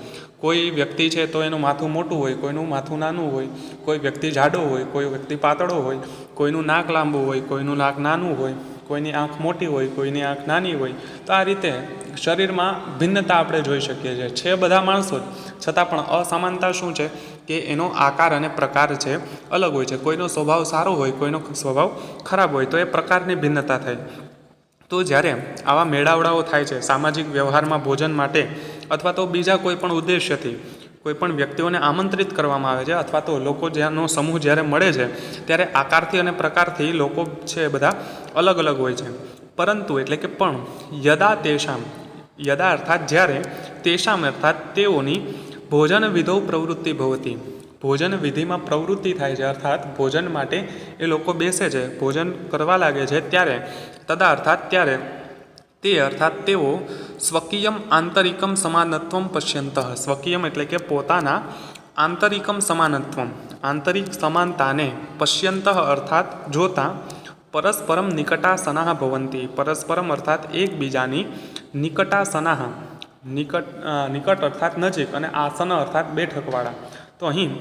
કોઈ વ્યક્તિ છે તો એનું માથું મોટું હોય, કોઈનું માથું નાનું હોય, કોઈ વ્યક્તિ જાડો હોય, કોઈ વ્યક્તિ પાતળો હોય, કોઈનું નાક લાંબુ હોય, કોઈનું નાક નાનું હોય, કોઈની આંખ મોટી હોય, કોઈની આંખ નાની હોય. તો આ રીતે શરીરમાં ભિન્નતા આપણે જોઈ શકીએ છીએ. છે બધા માણસો છતાં પણ અસમાનતા શું છે કે એનો આકાર અને પ્રકાર છે અલગ હોય છે. કોઈનો સ્વભાવ સારો હોય, કોઈનો સ્વભાવ ખરાબ હોય, તો એ પ્રકારની ભિન્નતા થાય. તો જ્યારે આવા મેળાવડાઓ થાય છે સામાજિક વ્યવહારમાં ભોજન માટે અથવા તો બીજા કોઈ પણ ઉદ્દેશ્યથી કોઈ પણ વ્યક્તિઓને આમંત્રિત કરવામાં આવે છે, અથવા તો લોકો જ્યાંનો સમૂહ જ્યારે મળે છે ત્યારે આકારથી અને પ્રકારથી લોકો છે બધા અલગ અલગ હોય છે. પરંતુ એટલે કે પણ યદા અર્થાત જ્યારે તેષામ અર્થાત તેઓની ભોજન વિધો પ્રવૃત્તિ ભવતી, ભોજન વિધિમાં પ્રવૃત્તિ થાય છે, અર્થાત ભોજન માટે એ લોકો બેસે છે, ભોજન કરવા લાગે છે, ત્યારે તદા અર્થાત ત્યારે તે અર્થાત તેઓ સ્વકીયમ આંતરિકમ સમાનત્વમ પશ્યંતઃ, સ્વકીયમ એટલે કે પોતાના આંતરિકમ સમાનત્વમ, આંતરિક સમાનતાને, પશ્યંતઃ અર્થાત જોતા, પરસ્પરમ નિકટાસનાહ ભવંતી, પરસ્પરમ અર્થાત એકબીજાની નિકટાસનાહ, નિકટ અર્થાત નજીક, અને આસન અર્થાત બેઠકવાળા. તો અહીં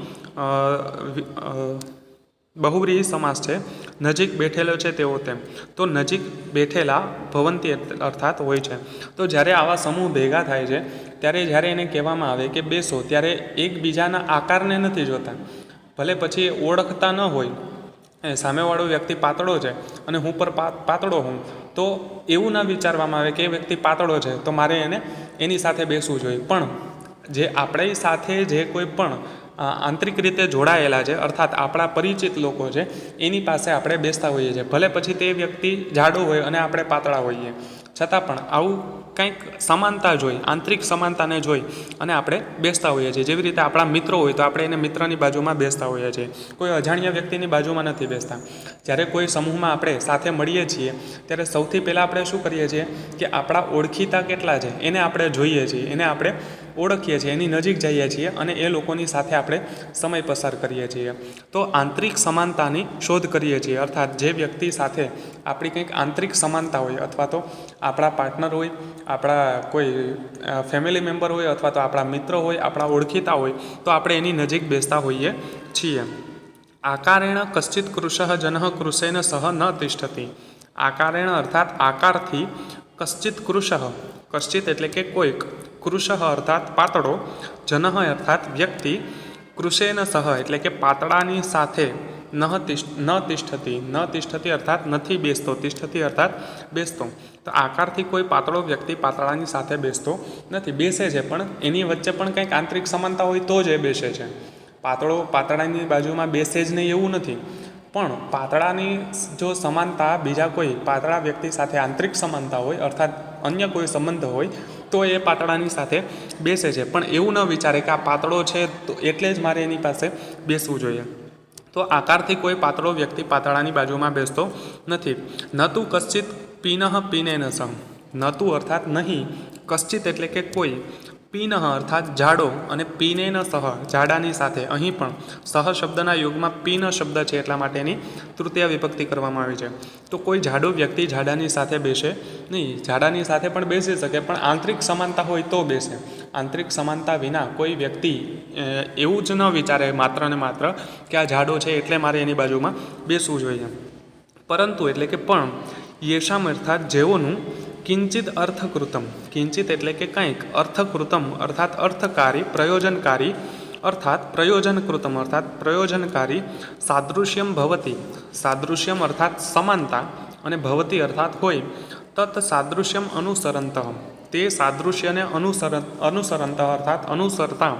બહુવ્રીહી સમાસ છે, નજીક બેઠેલો છે તેઓ તેમ. તો નજીક બેઠેલા ભવંતી અર્થાત હોય છે. તો જ્યારે આવા સમૂહ ભેગા થાય છે ત્યારે જ્યારે એને કહેવામાં આવે કે બેસો, ત્યારે એકબીજાના આકારને નથી જોતા. ભલે પછી ઓળખતા ન હોય, સામેવાળો વ્યક્તિ પાતળો છે અને હું પર પાતળો હું, તો એવું ન વિચારવામાં આવે કે એ વ્યક્તિ પાતળો છે તો મારે એની સાથે બેસવું જોઈએ. પણ જે આપણી સાથે જે કોઈ પણ આંતરિક રીતે જોડાયેલા છે, અર્થાત આપણા પરિચિત લોકો છે, એની પાસે આપણે બેસતા હોઈએ છીએ. ભલે પછી તે વ્યક્તિ જાડો હોય અને આપણે પાતળા હોઈએ, છતાં પણ આવું કંઈક સમાનતા જોઈ, આંતરિક સમાનતાને જોઈ અને આપણે બેસતા હોઈએ છીએ. જેવી રીતે આપણા મિત્રો હોય તો આપણે એને મિત્રની બાજુમાં બેસતા હોઈએ છીએ, કોઈ અજાણ્યા વ્યક્તિની બાજુમાં નથી બેસતા. જ્યારે કોઈ સમૂહમાં આપણે સાથે મળીએ છીએ ત્યારે સૌથી પહેલાં આપણે શું કરીએ છીએ કે આપણા ઓળખીતા કેટલા છે એને આપણે જોઈએ છીએ, એને આપણે ઓળખીએ છીએ, એની નજીક જઈએ છીએ અને એ લોકોની સાથે આપણે સમય પસાર કરીએ છીએ. તો આંતરિક સમાનતાની શોધ કરીએ છીએ, અર્થાત જે વ્યક્તિ સાથે આપણી કંઈક આંતરિક સમાનતા હોય, અથવા તો આપણા પાર્ટનર હોય, આપણા કોઈ ફેમિલી મેમ્બર હોય, અથવા તો આપણા મિત્ર હોય, આપણા ઓળખીતા હોય, તો આપણે એની નજીક બેસતા હોઈએ છીએ. આકારેણ કશ્ચિત કૃશઃ જનઃ કૃશેન સહ ન તિષ્ઠતિ, આકારેણ અર્થાત આકારથી, કશ્ચિત કૃશઃ, કશ્ચિત એટલે કે કોઈક, કૃશઃ અર્થાત પાતળો, જનઃ અર્થાત વ્યક્તિ, કૃશેન સહ એટલે કે પાતળાની સાથે, ન તિષ્ઠતિ અર્થાત નથી બેસતો, તિષ્ઠતિ અર્થાત બેસતો. તો આકારથી કોઈ પાતળો વ્યક્તિ પાતળાની સાથે બેસતો નથી, બેસે છે પણ એની વચ્ચે પણ કંઈક આંતરિક સમાનતા હોય તો જ એ બેસે છે. પાતળો પાતળાની બાજુમાં બેસે જ નહીં એવું નથી, પણ પાતળાની જો સમાનતા બીજા કોઈ પાતળા વ્યક્તિ સાથે આંતરિક સમાનતા હોય, અર્થાત અન્ય કોઈ સંબંધ હોય, તો એ પાતળાની સાથે બેસે છે. પણ એવું ન વિચારે કે આ પાતળો છે તો એટલે જ મારે એની પાસે બેસવું જોઈએ. તો આકારથી કોઈ પાતળો વ્યક્તિ પાતળાની બાજુમાં બેસતો નથી. ન તું કશ્ચિત પીનઃ પીનેન સહ, ન તું અર્થાત નહીં, કશ્ચિત એટલે કે કોઈ, પીનઃ અર્થાત જાડો, અને પીનેન સહ જાડાની સાથે. અહીં પણ સહ શબ્દના યુગમાં પીન શબ્દ છે એટલા માટે એની તૃતીય વિભક્તિ કરવામાં આવી છે. તો કોઈ જાડો વ્યક્તિ જાડાની સાથે બેસે નહીં, જાડાની સાથે પણ બેસી શકે પણ આંતરિક સમાનતા હોય તો બેસે. આંતરિક સમાનતા વિના કોઈ વ્યક્તિ એવું જ ન વિચારે માત્ર ને માત્ર કે આ જાડો છે એટલે મારે એની બાજુમાં બેસવું જોઈએ. પરંતુ એટલે કે પણ યેશામ અર્થાત જેઓનું કિંચિત અર્થકૃતમ, કિંચિત એટલે કે કંઈક, અર્થકૃતમ અર્થાત અર્થકારી, પ્રયોજનકારી અર્થાત પ્રયોજનકૃતમ અર્થાત પ્રયોજનકારી, સાદૃશ્યમ ભવતી, સાદૃશ્યમ અર્થાત સમાનતા, અને ભવતી અર્થાત હોય, તત સાદૃશ્યમ અનુસરંતઃ, તે સાદૃશ્યને અનુસરંતઃ અર્થાત અનુસરતા,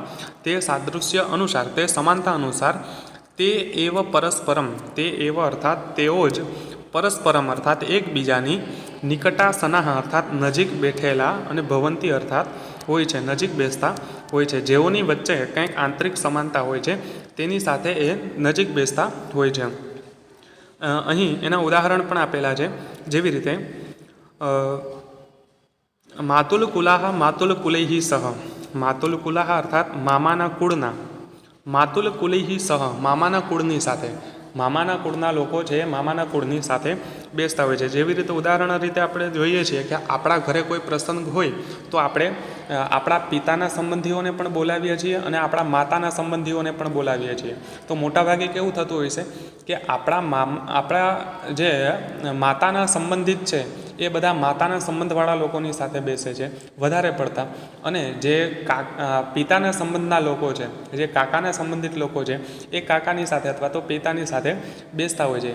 તે સાદૃશ્ય અનુસાર, તે સમાનતા અનુસાર, તે એવ પરસ્પરમ, તે એવ અર્થાત તેઓ જ, પરસ્પરમ અર્થાત એકબીજાની, નિકટાસનાહ અર્થાત નજીક બેઠેલા, અને ભવંતી અર્થાત હોય છે, નજીક બેસતા હોય છે. જેઓની વચ્ચે કંઈક આંતરિક સમાનતા હોય છે તેની સાથે એ નજીક બેસતા હોય છે. અહીં એના ઉદાહરણ પણ આપેલા છે, જેવી રીતે માતુલ કુલાહ માતુલ કુલૈહી સહ, માતુલ કુલાહ અર્થાત મામાના કુળના, માતુલ કુલૈહી સહ મામાના કુળની સાથે, મામાના કુળના લોકો છે મામાના કુળની સાથે બેસતા હોય છે. જેવી રીતે ઉદાહરણ રીતે આપણે જોઈએ છીએ કે આપણા ઘરે કોઈ પ્રસંગ હોય તો આપણે આપણા પિતાના સંબંધીઓને પણ બોલાવીએ છીએ અને આપણા માતાના સંબંધીઓને પણ બોલાવીએ છીએ. તો મોટાભાગે કેવું થતું હોય છે કે આપણા જે માતાના સંબંધિત છે એ બધા માતાના સંબંધવાળા લોકોની સાથે બેસે છે વધારે પડતા, અને જે પિતાના સંબંધના લોકો છે, જે કાકાના સંબંધિત લોકો છે, એ કાકાની સાથે અથવા તો પિતાની સાથે બેસતા હોય છે.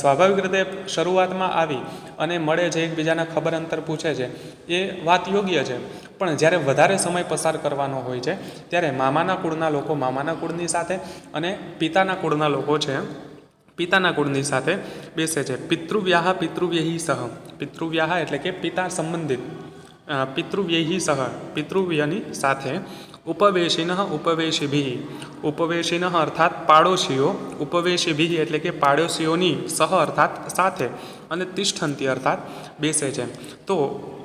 સ્વાભાવિક રીતે શરૂઆતમાં આવી અને મળે છે, એકબીજાના ખબર અંતર પૂછે છે, એ વાત યોગ્ય છે. પણ જ્યારે વધારે સમય પસાર કરવાનો હોય છે ત્યારે મામાના કુળના લોકો મામાના કુળની સાથે અને પિતાના કુળના લોકો છે પિતાના કુળની સાથે બેસે છે. પિતૃવ્યાહ પિતૃવ્યહી સહ, પિતૃવ્યાહ એટલે કે પિતા સંબંધિત, પિતૃવ્યહી સહ પિતૃવ્યની સાથે, ઉપવેશિનઃ ઉપવેશિભિઃ, ઉપવેશિનઃ અર્થાત પાડોશીઓ, ઉપવેશિભિઃ એટલે કે પાડોશીઓની સહ અર્થાત સાથે, અને તિષ્ઠંતી અર્થાત બેસે છે. તો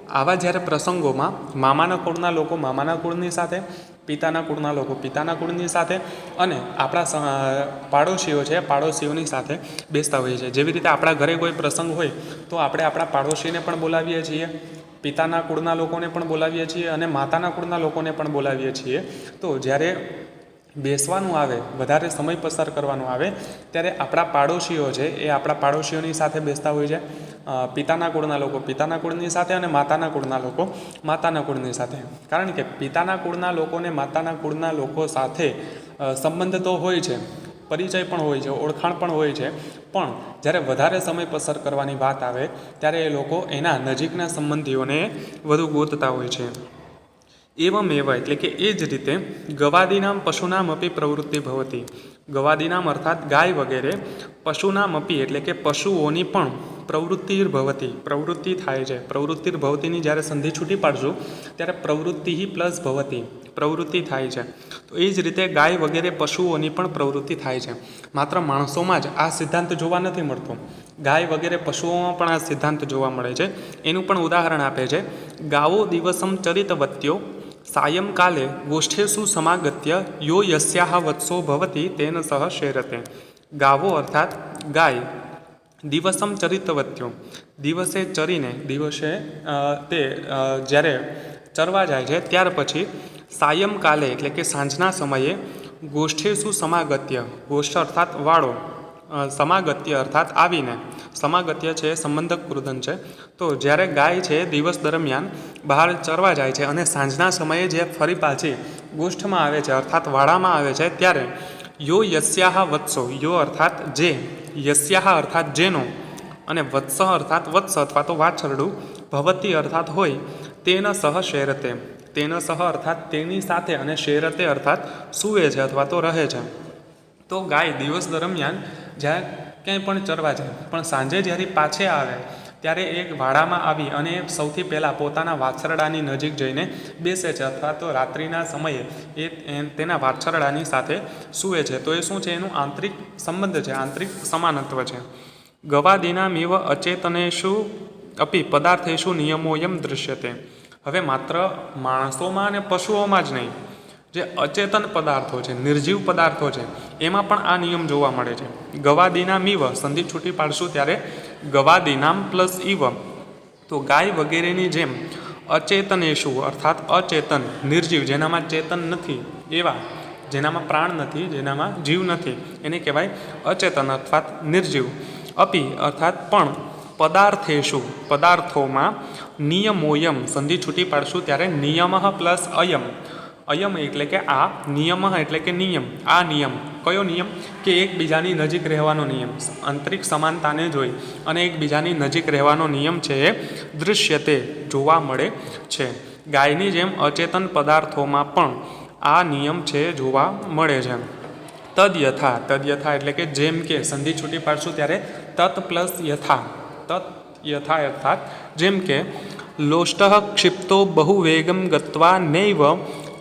આવા જ્યારે પ્રસંગોમાં મામાના કુળના લોકો મામાના કુળની સાથે, પિતાના કુળના લોકો પિતાના કુળની સાથે, અને આપણા પાડોશીઓ છે પાડોશીઓની સાથે બેસતા હોઈએ છીએ. જેવી રીતે આપણા ઘરે કોઈ પ્રસંગ હોય તો આપણે આપણા પાડોશીને પણ બોલાવીએ છીએ, પિતાના કુળના લોકોને પણ બોલાવીએ છીએ, અને માતાના કુળના લોકોને પણ બોલાવીએ છીએ. તો જ્યારે બેસવાનું આવે, વધારે સમય પસાર કરવાનું આવે, ત્યારે આપણા પાડોશીઓ છે એ આપણા પાડોશીઓની સાથે બેસતા હોય છે. પિતાના કુળના લોકો પિતાના કુળની સાથે, અને માતાના કુળના લોકો માતાના કુળની સાથે. કારણ કે પિતાના કુળના લોકો ને માતાના કુળના લોકો સાથે સંબંધ તો હોય છે, પરિચય પણ હોય છે, ઓળખાણ પણ હોય છે, પણ જ્યારે વધારે સમય પસાર કરવાની વાત આવે ત્યારે એ લોકો એના નજીકના સંબંધીઓને વધુ ગોતતા હોય છે. એવમેવ એટલે કે એ જ રીતે ગવાદીનામ પશુનામ અપી પ્રવૃત્તિ ભવતી. ગવાદીનામ અર્થાત ગાય વગેરે, પશુનામ અપી એટલે કે પશુઓની પણ પ્રવૃત્તિર્ભવતી પ્રવૃત્તિ થાય છે. પ્રવૃત્તિર્ભવતીની જ્યારે સંધિ છૂટી પાડશું ત્યારે પ્રવૃત્તિ પ્લસ ભવતી પ્રવૃત્તિ થાય છે. તો એ જ રીતે ગાય વગેરે પશુઓની પણ પ્રવૃત્તિ થાય છે. માત્ર માણસોમાં જ આ સિદ્ધાંત જોવા નથી મળતો, ગાય વગેરે પશુઓમાં પણ આ સિદ્ધાંત જોવા મળે છે. એનું પણ ઉદાહરણ આપે છે. ગાવો દિવસમ ચરિતવત્યો સાયંકાલે ગોષ્ઠેષુ સમાગત્ય યો યસ્યાહ વત્સો ભવતી તેન સહ શેરતે. ગાવો અર્થાત ગાય, દિવસમ ચરિતવત્યો દિવસે ચરીને, દિવસે તે જ્યારે ચરવા જાય છે ત્યાર પછી સાયંકાલે એટલે કે સાંજના સમયે ગોષ્ઠેષુ સમાગત્ય, ગોષ્ઠ અર્થાત વાળો, સમાગત્ય અર્થાત આવીને, સમાગત્ય છે સંબંધક કૃદન છે. તો જ્યારે ગાય છે દિવસ દરમિયાન બહાર ચરવા જાય છે અને સાંજના સમયે જે ફરી પાછી ગોષ્ઠમાં આવે છે અર્થાત વાડામાં આવે છે, ત્યારે યો યસ્યાહ વત્સો, યો અર્થાત જે, યસ્યાહ અર્થાત જેનો, અને વત્સ અર્થાત વત્સ અથવા તો વાછરડું, ભવતી અર્થાત હોય, તેન સહ શેરતે, તેન સહ અર્થાત તેની સાથે, અને શેરતે અર્થાત સૂવે છે અથવા તો રહે છે. તો ગાય દિવસ દરમિયાન જ્યાં ક્યાંય પણ ચરવા જાય, પણ સાંજે જ્યારે પાછે આવે ત્યારે એક વાડામાં આવી અને સૌથી પહેલાં પોતાના વાછરડાની નજીક જઈને બેસે છે અથવા તો રાત્રિના સમયે એ તેના વાછરડાની સાથે સૂવે છે. તો એ શું છે? એનું આંતરિક સંબંધ છે, આંતરિક સમાનત્વ છે. ગવાદીનામેવ અચેતનેષુ અપી પદાર્થેષુ નિયમોયમ દૃશ્યતે. હવે માત્ર માણસોમાં અને પશુઓમાં જ નહીં, જે અચેતન પદાર્થો છે, નિર્જીવ પદાર્થો છે, એમાં પણ આ નિયમ જોવા મળે છે. ગવાદીનામ ઇવ સંધિ છૂટી પાડશું ત્યારે ગવાદીનામ પ્લસ ઇવ, તો ગાય વગેરેની જેમ અચેતનેષુ અર્થાત અચેતન, નિર્જીવ, જેનામાં ચેતન નથી એવા, જેનામાં પ્રાણ નથી, જેનામાં જીવ નથી, એને કહેવાય અચેતન અર્થાત નિર્જીવ. અપી અર્થાત પણ પદાર્થેષુ પદાર્થોમાં, નિયમોયમ સંધિ છૂટી પાડશું ત્યારે નિયમ પ્લસ અયમ, અયમ એટલે કે આ, નિયમ એટલે કે નિયમ, આ નિયમ કયો નિયમ? કે એકબીજાની નજીક રહેવાનો નિયમ, આંતરિક સમાનતાને જોઈ અને એકબીજાની નજીક રહેવાનો નિયમ છે એ દૃશ્યતે જોવા મળે છે. ગાયની જેમ અચેતન પદાર્થોમાં પણ આ નિયમ છે જોવા મળે છે. તદ્યથા, તદ્યથા એટલે કે જેમ કે, સંધિ છૂટી પાડશું ત્યારે તત પ્લસ યથા, તત યથા અર્થાત જેમ કે, લોષ્ટઃ ક્ષિપ્તો બહુ વેગમ ગત્વા નૈવ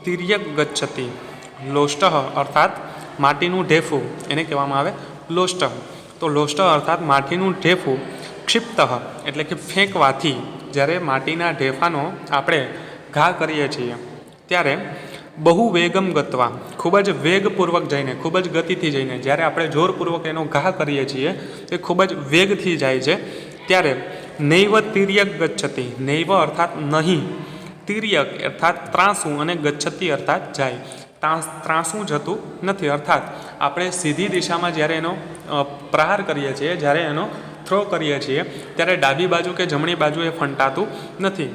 તિર્યક ગચ્છતિ. લોષ્ટઃ અર્થાત માટીનું ઢેફું, એને કહેવામાં આવે લોષ્ટઃ. તો લોષ્ટઃ અર્થાત માટીનું ઢેફું, ક્ષિપ્ત એટલે કે ફેંકવાથી, જ્યારે માટીના ઢેફાનો આપણે ઘા કરીએ છીએ ત્યારે બહુ વેગમ ગત્વા ખૂબ જ વેગપૂર્વક જઈને, ખૂબ જ ગતિથી જઈને, જ્યારે આપણે જોરપૂર્વક એનો ઘા કરીએ છીએ તે ખૂબ જ વેગથી જાય છે, ત્યારે નૈવ તિર્યક ગચ્છતિ, નૈવ અર્થાત નહીં, તિર્યક અર્થાત ત્રાસું, અને ગચ્છતિ અર્થાત જાય. ત્રાસું જતું નથી, અર્થાત આપણે સીધી દિશામાં જ્યારે એનો પ્રહાર કરીએ છીએ, જ્યારે એનો થ્રો કરીએ છીએ ત્યારે ડાબી બાજુ કે જમણી બાજુ એ ફંટાતું નથી,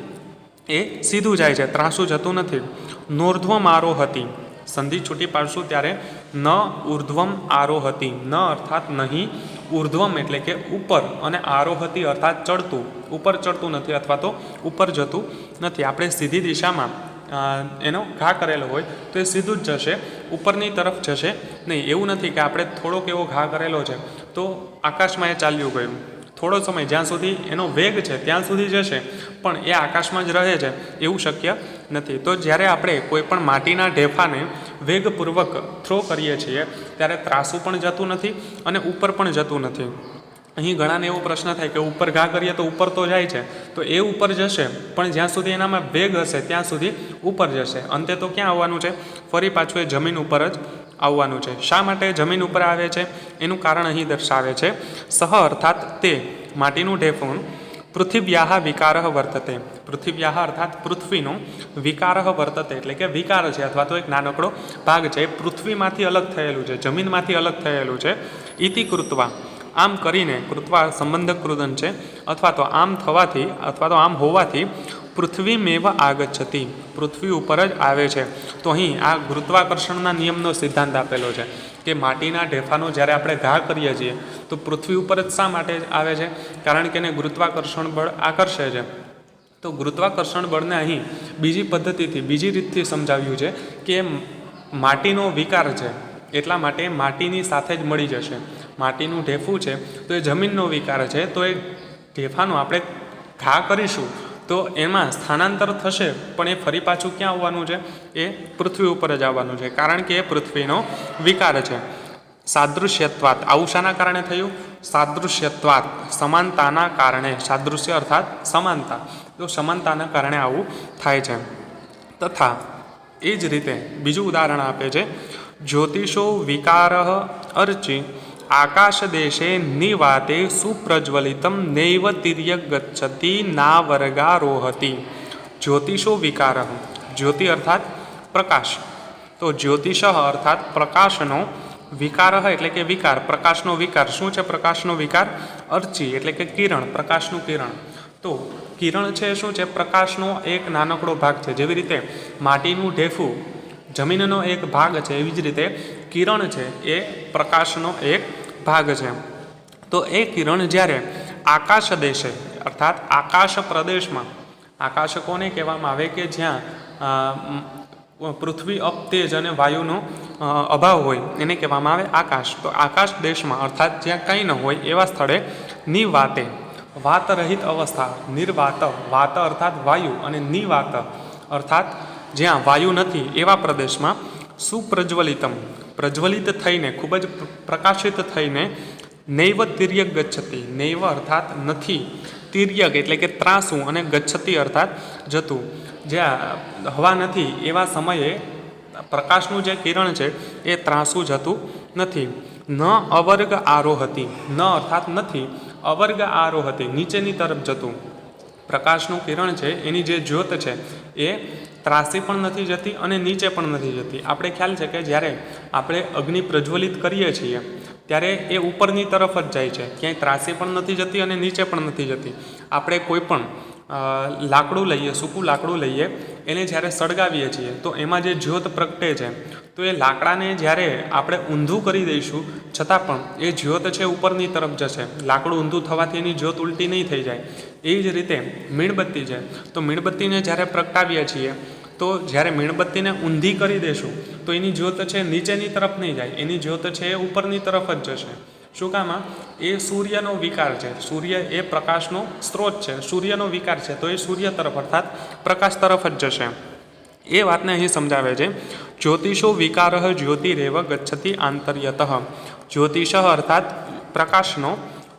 એ સીધું જાય છે, ત્રાસું જતું નથી. નોર્ધ્વમ આરોહતી, સંધિ છૂટી પાડશું ત્યારે ન ઉર્ધ્વમ આરોહતી, ન અર્થાત નહીં, ઉર્ધ્વમ એટલે કે ઉપર, અને આરોહતી અર્થાત ચડતું, ઉપર ચડતું નથી અથવા તો ઉપર જતું નથી. આપણે સીધી દિશામાં એનો ઘા કરેલો હોય તો એ સીધું જ જશે, ઉપરની તરફ જશે નહીં. એવું નથી કે આપણે થોડોક એવો ઘા કરેલો છે તો આકાશમાં એ ચાલ્યું ગયું, થોડો સમય જ્યાં સુધી એનો વેગ છે ત્યાં સુધી જશે, પણ એ આકાશમાં જ રહે છે એવું શક્ય નથી. તો જ્યારે આપણે કોઈ પણ માટીના ઢેફાને વેગપૂર્વક થ્રો કરીએ છીએ ત્યારે ત્રાસું પણ જતું નથી અને ઉપર પણ જતું નથી. અહીં ઘણાને એવો પ્રશ્ન થાય કે ઉપર ઘા કરીએ તો ઉપર તો જાય છે, તો એ ઉપર જશે પણ જ્યાં સુધી એનામાં વેગ હશે ત્યાં સુધી ઉપર જશે. અંતે તો ક્યાં આવવાનું છે? ફરી પાછું એ જમીન ઉપર જ આવવાનું છે. શા માટે જમીન ઉપર આવે છે એનું કારણ અહીં દર્શાવે છે. સહ અર્થાત તે માટીનું ઢેફું પૃથિવ્યાહ વિકાર વર્તતે. પૃથિવ્યાહ અર્થાત પૃથ્વીનો વિકાર વર્તતે એટલે કે વિકાર છે અથવા તો એક નાનકડો ભાગ છે, પૃથ્વીમાંથી અલગ થયેલું છે, જમીનમાંથી અલગ થયેલું છે. ઇતિ કૃત્વા આમ કરીને, કૃત્વા સંબંધક કૃદન છે, અથવા તો આમ થવાથી અથવા તો આમ હોવાથી પૃથ્વીમેવ આગચ્છતિ પૃથ્વી ઉપર જ આવે છે. તો અહીં આ ગુરુત્વાકર્ષણના નિયમનો સિદ્ધાંત આપેલો છે કે માટીના ઢેફાનો જ્યારે આપણે ઘા કરીએ છીએ તો પૃથ્વી ઉપર જ શા માટે આવે છે? કારણ કે એને ગુરુત્વાકર્ષણ બળ આકર્ષે છે. તો ગુરુત્વાકર્ષણ બળને અહીં બીજી પદ્ધતિથી, બીજી રીતથી સમજાવ્યું છે કે માટીનો વિકાર છે એટલા માટે માટીની સાથે જ મળી જશે. માટીનું ઢેફું છે તો એ જમીનનો વિકાર છે, તો એ ઢેફાનો આપણે ઘા કરીશું તો એમાં સ્થાનાંતર થશે, પણ એ ફરી પાછું ક્યાં આવવાનું છે? એ પૃથ્વી ઉપર જ આવવાનું છે, કારણ કે એ પૃથ્વીનો વિકાર છે. સાદૃશ્યત્વાત આવું શાના કારણે થયું? સાદૃશ્યત્વાત સમાનતાના કારણે. સાદૃશ્ય અર્થાત સમાનતા, તો સમાનતાના કારણે આવું થાય છે. તથા એ જ રીતે બીજું ઉદાહરણ આપે છે. જ્યોતિષો વિકાર અર્ચિ આકાશ દેશે નિવાતે સુપ્રજ્વલિતમ નૈવ તિર્યક ગચ્છતિ નાવર્ગારોહતિ. જ્યોતિષો વિકાર, જ્યોતિ અર્થાત પ્રકાશ, તો જ્યોતિષ અર્થાત પ્રકાશનો વિકાર એટલે કે વિકાર, પ્રકાશનો વિકાર. શું છે પ્રકાશનો વિકાર? અર્ચી એટલે કે કિરણ, પ્રકાશનું કિરણ. તો કિરણ છે શું છે? પ્રકાશનો એક નાનકડો ભાગ છે. જેવી રીતે માટીનું ઢેફું જમીનનો એક ભાગ છે, એવી જ રીતે કિરણ છે એ પ્રકાશનો એક ભાગ છે. તો એ કિરણ જ્યારે આકાશ દેશે અર્થાત આકાશ પ્રદેશમાં, આકાશ કોને કહેવામાં આવે? કે જ્યાં પૃથ્વી અપ તેજ અને વાયુનો અભાવ હોય એને કહેવામાં આવે આકાશ. તો આકાશ દેશમાં અર્થાત જ્યાં કંઈ ન હોય એવા સ્થળે નિવાતે વાતરહિત અવસ્થા, નિર્વાત, વાત અર્થાત વાયુ અને નિવાત અર્થાત જ્યાં વાયુ નથી એવા પ્રદેશમાં સુપ્રજ્વલિતમ પ્રજ્વલિત થઈને, ખૂબ જ પ્રકાશિત થઈને નૈવ તિર્યક ગચ્છતિ, નૈવ અર્થાત નથી, તિર્યક એટલે કે ત્રાસું અને ગચ્છતિ અર્થાત જતું. જ્યાં હવા નથી એવા સમયે પ્રકાશનું જે કિરણ છે એ ત્રાસું જતું નથી. ન અવર્ગ આરોહતી, ન અર્થાત નથી, અવર્ગ આરોહતી નીચેની તરફ જતું. પ્રકાશનું કિરણ છે એની જે જ્યોત છે એ ત્રાસી પણ નથી જતી અને નીચે પણ નથી જતી. આપણે ખ્યાલ છે કે જ્યારે આપણે અગ્નિ પ્રજ્વલિત કરીએ છીએ ત્યારે એ ઉપરની તરફ જ જાય છે, ક્યાંય ત્રાસી પણ નથી જતી અને નીચે પણ નથી જતી. આપણે કોઈ પણ લાકડું લઈએ, સૂકું લાકડું લઈએ, એને જ્યારે સળગાવીએ છીએ તો એમાં જે જ્યોત પ્રગટે છે, તો એ લાકડાને જ્યારે આપણે ઊંધું કરી દઈશું છતાં પણ એ જ્યોત છે ઉપરની તરફ જશે. લાકડું ઊંધું થવાથી એની જ્યોત ઉલટી નહીં થઈ જાય. એ જ રીતે મીણબત્તી છે, તો મીણબત્તીને જ્યારે પ્રગટાવીએ છીએ તો જ્યારે મીણબત્તીને ઊંધી કરી દેશું તો એની જ્યોત છે નીચેની તરફ નહીં જાય, એની જ્યોત છે એ ઉપરની તરફ જ જશે. શું કામમાં? એ સૂર્યનો વિકાર છે. સૂર્ય એ પ્રકાશનો સ્ત્રોત છે, સૂર્યનો વિકાર છે, તો એ સૂર્ય તરફ અર્થાત પ્રકાશ તરફ જ જશે. એ વાતને અહીં સમજાવે છે. જ્યોતિષો વિકાર જ્યોતિરેવ ગચ્છતિ આંતર્યતઃ. જ્યોતિષ અર્થાત પ્રકાશનો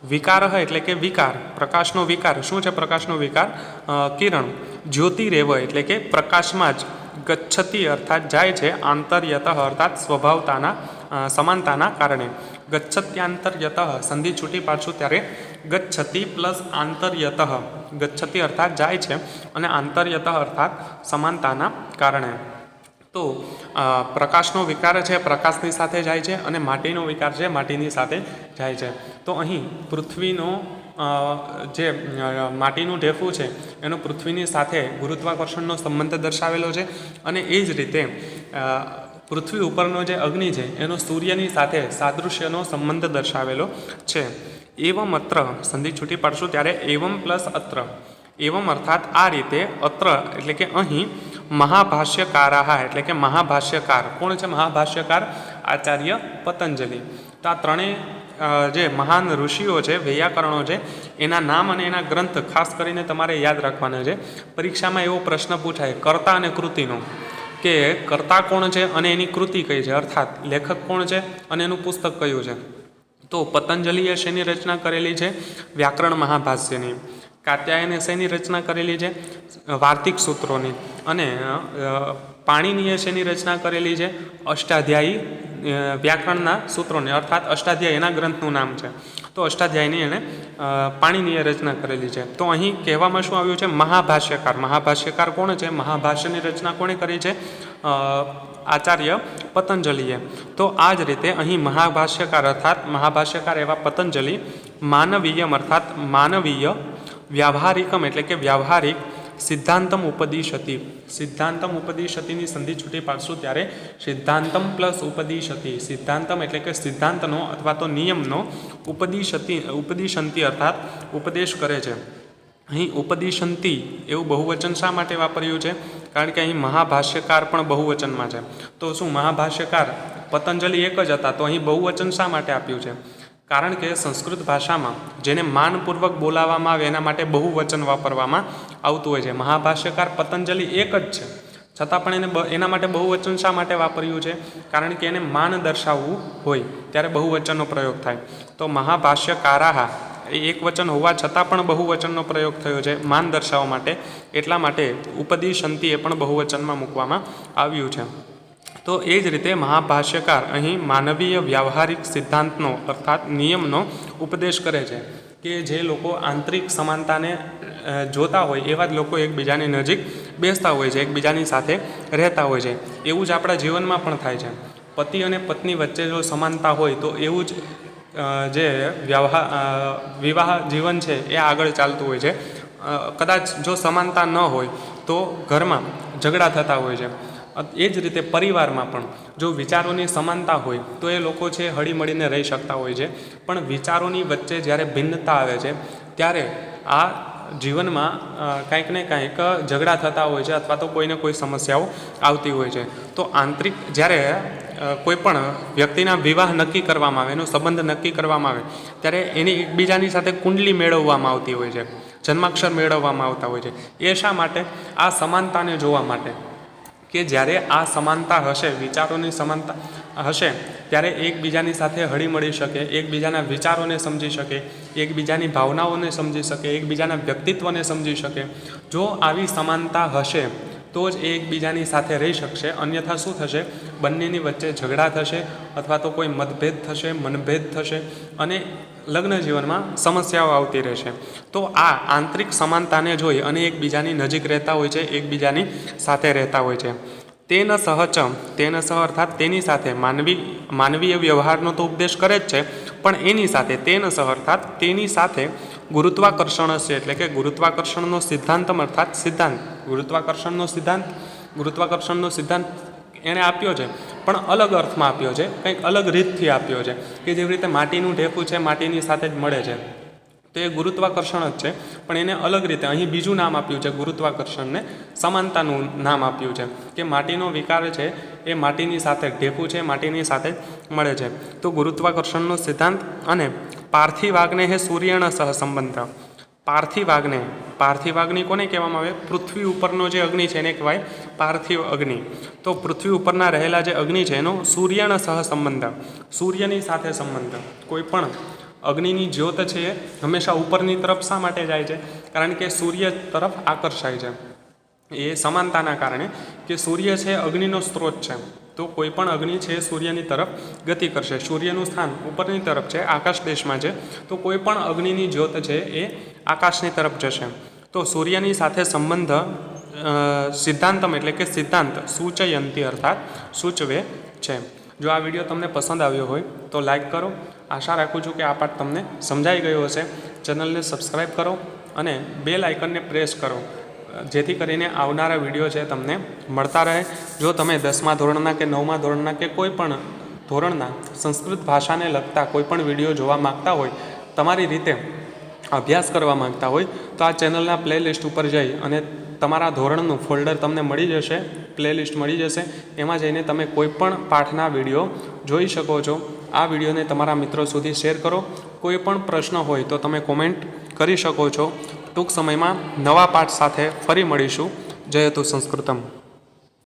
વિકાર એટલે કે વિકાર, પ્રકાશનો વિકાર. શું છે પ્રકાશનો વિકાર? કિરણ. જ્યોતિરેવ એટલે કે પ્રકાશમાં જ, ગચ્છતિ અર્થાત જાય છે, આંતર્યતઃ અર્થાત સ્વભાવતાના સમાનતાના કારણે. ગચ્છત્યાંતર્યતઃ સંધિ છૂટી પાડશું ત્યારે ગચ્છતિ પ્લસ આંતર્યતઃ, ગચ્છતિ અર્થાત જાય છે અને આંતર્યતઃ અર્થાત સમાનતાના કારણે. તો પ્રકાશનો વિકાર છે પ્રકાશની સાથે જાય છે અને માટીનો વિકાર છે માટીની સાથે જાય છે. તો અહીં પૃથ્વીનો જે માટીનું ઢેફું છે એનો પૃથ્વીની સાથે ગુરુત્વાકર્ષણનો સંબંધ દર્શાવેલો છે અને એ જ રીતે પૃથ્વી ઉપરનો જે અગ્નિ છે એનો સૂર્યની સાથે સાદૃશ્યનો સંબંધ દર્શાવેલો છે. એવમ અત્ર સંધિ છૂટી પાડશું ત્યારે એવમ પ્લસ અત્ર, એવમ અર્થાત આ રીતે, અત્ર એટલે કે અહીં, મહાભાષ્યકારાહ એટલે કે મહાભાષ્યકાર. કોણ છે મહાભાષ્યકાર? આચાર્ય પતંજલિ. તો આ ત્રણેય જે મહાન ઋષિઓ છે, વૈયાકરણો છે, એના નામ અને એના ગ્રંથ ખાસ કરીને તમારે યાદ રાખવાના છે. પરીક્ષામાં એવો પ્રશ્ન પૂછાય કર્તા અને કૃતિનો, કે કર્તા કોણ છે અને એની કૃતિ કઈ છે, અર્થાત લેખક કોણ છે અને એનું પુસ્તક કયું છે. તો પતંજલિએ શેની રચના કરેલી છે? વ્યાકરણ મહાભાષ્યની. કાત્યાયને શેની રચના કરેલી છે? વાર્તિક સૂત્રોની. અને પાણિનીએ શેની રચના કરેલી છે? અષ્ટાધ્યાયી વ્યાકરણના સૂત્રોની, અર્થાત અષ્ટાધ્યાયી એના ગ્રંથનું નામ છે. તો અષ્ટાધ્યાયની એણે પાણિનીએ રચના કરેલી છે. તો અહીં કહેવામાં શું આવ્યું છે? મહાભાષ્યકાર. મહાભાષ્યકાર કોણ છે? મહાભાષ્યની રચના કોણે કરી છે? આચાર્ય પતંજલિએ. તો આ જ રીતે અહીં મહાભાષ્યકાર અર્થાત મહાભાષ્યકાર એવા પતંજલિ માનવીયમ અર્થાત માનવીય વ્યાવહારિકમ એટલે કે વ્યાવહારિક સિદ્ધાંતમ ઉપદિશતિ. સિદ્ધાંતમ ઉપદિશતિની સંધિ છૂટી પાડશું ત્યારે સિદ્ધાંતમ પ્લસ ઉપદિશતિ. સિદ્ધાંતમ એટલે કે સિદ્ધાંતનો અથવા તો નિયમનો ઉપદિશંતિ અર્થાત ઉપદેશ કરે છે. અહીં ઉપદિશંતિ એવું બહુવચન શા માટે વાપર્યું છે? કારણ કે અહીં મહાભાષ્યકાર પણ બહુવચનમાં છે. તો શું મહાભાષ્યકાર પતંજલિ એક જ હતા? તો અહીં બહુવચન શા માટે આપ્યું છે? કારણ કે સંસ્કૃત ભાષામાં જેને માનપૂર્વક બોલાવવામાં આવે એના માટે બહુવચન વાપરવામાં આવતું હોય છે. મહાભાષ્યકાર પતંજલિ એક જ છે, છતાં પણ એના માટે બહુવચન શા માટે વાપર્યું છે? કારણ કે એને માન દર્શાવવું હોય ત્યારે બહુવચનનો પ્રયોગ થાય. તો મહાભાષ્યકારાહ એ એક વચન હોવા છતાં પણ બહુવચનનો પ્રયોગ થયો છે માન દર્શાવવા માટે. એટલા માટે ઉપદિશંતિ એ પણ બહુવચનમાં મૂકવામાં આવ્યું છે. તો એ જ રીતે મહાભાષ્યકાર અહીં માનવીય વ્યાવહારિક સિદ્ધાંતનો અર્થાત નિયમનો ઉપદેશ કરે છે કે જે લોકો આંતરિક સમાનતાને જોતા હોય એવા જ લોકો એકબીજાની નજીક બેસતા હોય છે, એકબીજાની સાથે રહેતા હોય છે. એવું જ આપણા જીવનમાં પણ થાય છે. પતિ અને પત્ની વચ્ચે જો સમાનતા હોય તો એવું જ જે વિવાહ જીવન છે એ આગળ ચાલતું હોય છે. કદાચ જો સમાનતા ન હોય તો ઘરમાં ઝઘડા થતા હોય છે. એ જ રીતે પરિવારમાં પણ જો વિચારોની સમાનતા હોય તો એ લોકો છે હળીમળીને રહી શકતા હોય છે. પણ વિચારોની વચ્ચે જ્યારે ભિન્નતા આવે છે ત્યારે આ જીવનમાં કાંઈક ને કાંઈક ઝઘડા થતા હોય છે અથવા તો કોઈને કોઈ સમસ્યાઓ આવતી હોય છે. તો આંતરિક જ્યારે કોઈ પણ વ્યક્તિના વિવાહ નક્કી કરવામાં આવે, એનો સંબંધ નક્કી કરવામાં આવે ત્યારે એની એકબીજાની સાથે કુંડલી મેળવવામાં આવતી હોય છે, જન્માક્ષર મેળવવામાં આવતા હોય છે. એ શા માટે? આ સમાનતાને જોવા માટે કે જ્યારે આ સમાનતા હશે, વિચારોની સમાનતા હશે ત્યારે એકબીજાની સાથે હળીમળી શકે, એકબીજાના વિચારોને સમજી શકે, એકબીજાની ભાવનાઓને સમજી શકે, એકબીજાના વ્યક્તિત્વને સમજી શકે. જો આવી સમાનતા હશે તો જ એ એકબીજાની સાથે રહી શકશે. અન્યથા શું થશે? બંનેની વચ્ચે ઝઘડા થશે અથવા તો કોઈ મતભેદ થશે, મનભેદ થશે અને લગ્ન જીવનમાં સમસ્યાઓ આવતી રહેશે. તો આ આંતરિક સમાનતાને જોઈ અને એકબીજાની નજીક રહેતા હોય છે, એકબીજાની સાથે રહેતા હોય છે. તેન સહ અર્થાત તેની સાથે માનવીય વ્યવહારનો તો ઉપદેશ કરે જ છે, પણ એની સાથે તેન સહ અર્થાત તેની સાથે ગુરુત્વાકર્ષણ છે એટલે કે ગુરુત્વાકર્ષણનો સિદ્ધાંત અર્થાત સિદ્ધાંત ગુરુત્વાકર્ષણનો સિદ્ધાંત એણે આપ્યો છે પણ અલગ અર્થમાં આપ્યો છે, કંઈક અલગ રીતથી આપ્યો છે. કે જેવી રીતે માટીનું ઢેફું છે માટીની સાથે જ મળે છે તો એ ગુરુત્વાકર્ષણ જ છે, પણ એને અલગ રીતે અહીં બીજું નામ આપ્યું છે. ગુરુત્વાકર્ષણને સમાનતાનું નામ આપ્યું છે કે માટીનો વિકાર છે એ માટીની સાથે ઢેફું છે માટીની સાથે મળે છે. તો ગુરુત્વાકર્ષણનો સિદ્ધાંત અને પાર્થિવાગ્ને હે સૂર્યણ સહ સંબંધ. પાર્થિવાગ્નિ કોને કહેવામાં આવે? પૃથ્વી ઉપરનો જે અગ્નિ છે એને કહેવાય પાર્થિવ અગ્નિ. તો પૃથ્વી ઉપરના રહેલા જે અગ્નિ છે એનો સૂર્યણ સહ સંબંધ, સૂર્યની સાથે સંબંધ. કોઈ પણ અગ્નિની જ્યોત છે એ હંમેશા ઉપરની તરફ શા માટે જાય છે? કારણ કે સૂર્ય તરફ આકર્ષાય છે. એ સમાનતાના કારણે કે સૂર્ય છે અગ્નિનો સ્ત્રોત છે, તો કોઈ પણ અગ્નિ છે સૂર્યની તરફ ગતિ કરશે. સૂર્યનું સ્થાન ઉપરની તરફ છે, આકાશ દેશમાં છે, તો કોઈ પણ અગ્નિની જ્યોત છે એ આકાશની તરફ જશે. તો સૂર્યની સાથે સંબંધ સિદ્ધાંતમ એટલે કે સિદ્ધાંત સૂચયંતી અર્થાત સૂચવે છે. જો આ વિડીયો તમને પસંદ આવ્યો હોય તો લાઈક કરો. આશા રાખું છું કે આ પાઠ તમને સમજાઈ ગયો હશે. ચેનલને સબસ્ક્રાઈબ કરો અને બેલ આઇકનને પ્રેસ કરો જેથી કરીને આવનારા વિડીયો છે તમને મળતા રહે. જો તમે 10મા ધોરણના કે 9મા ધોરણના કે કોઈ પણ ધોરણના સંસ્કૃત ભાષાને લગતા કોઈ પણ વિડીયો જોવા માગતા હોય, તમારી રીતે અભ્યાસ કરવા માગતા હોય તો આ ચેનલના પ્લેલિસ્ટ ઉપર જઈ અને તમારા ધોરણનું ફોલ્ડર તમને મળી જશે, પ્લેલિસ્ટ મળી જશે. એમાં જઈને તમે કોઈ પણ પાઠના વિડીયો જોઈ શકો છો. આ વિડીયોને તમારા મિત્રો સુધી શેર કરો. કોઈ પણ પ્રશ્ન હોય તો તમે કોમેન્ટ કરી શકો છો. ટૂંક સમયમાં નવા પાઠ સાથે ફરી મળીશું. જયતુ સંસ્કૃતમ.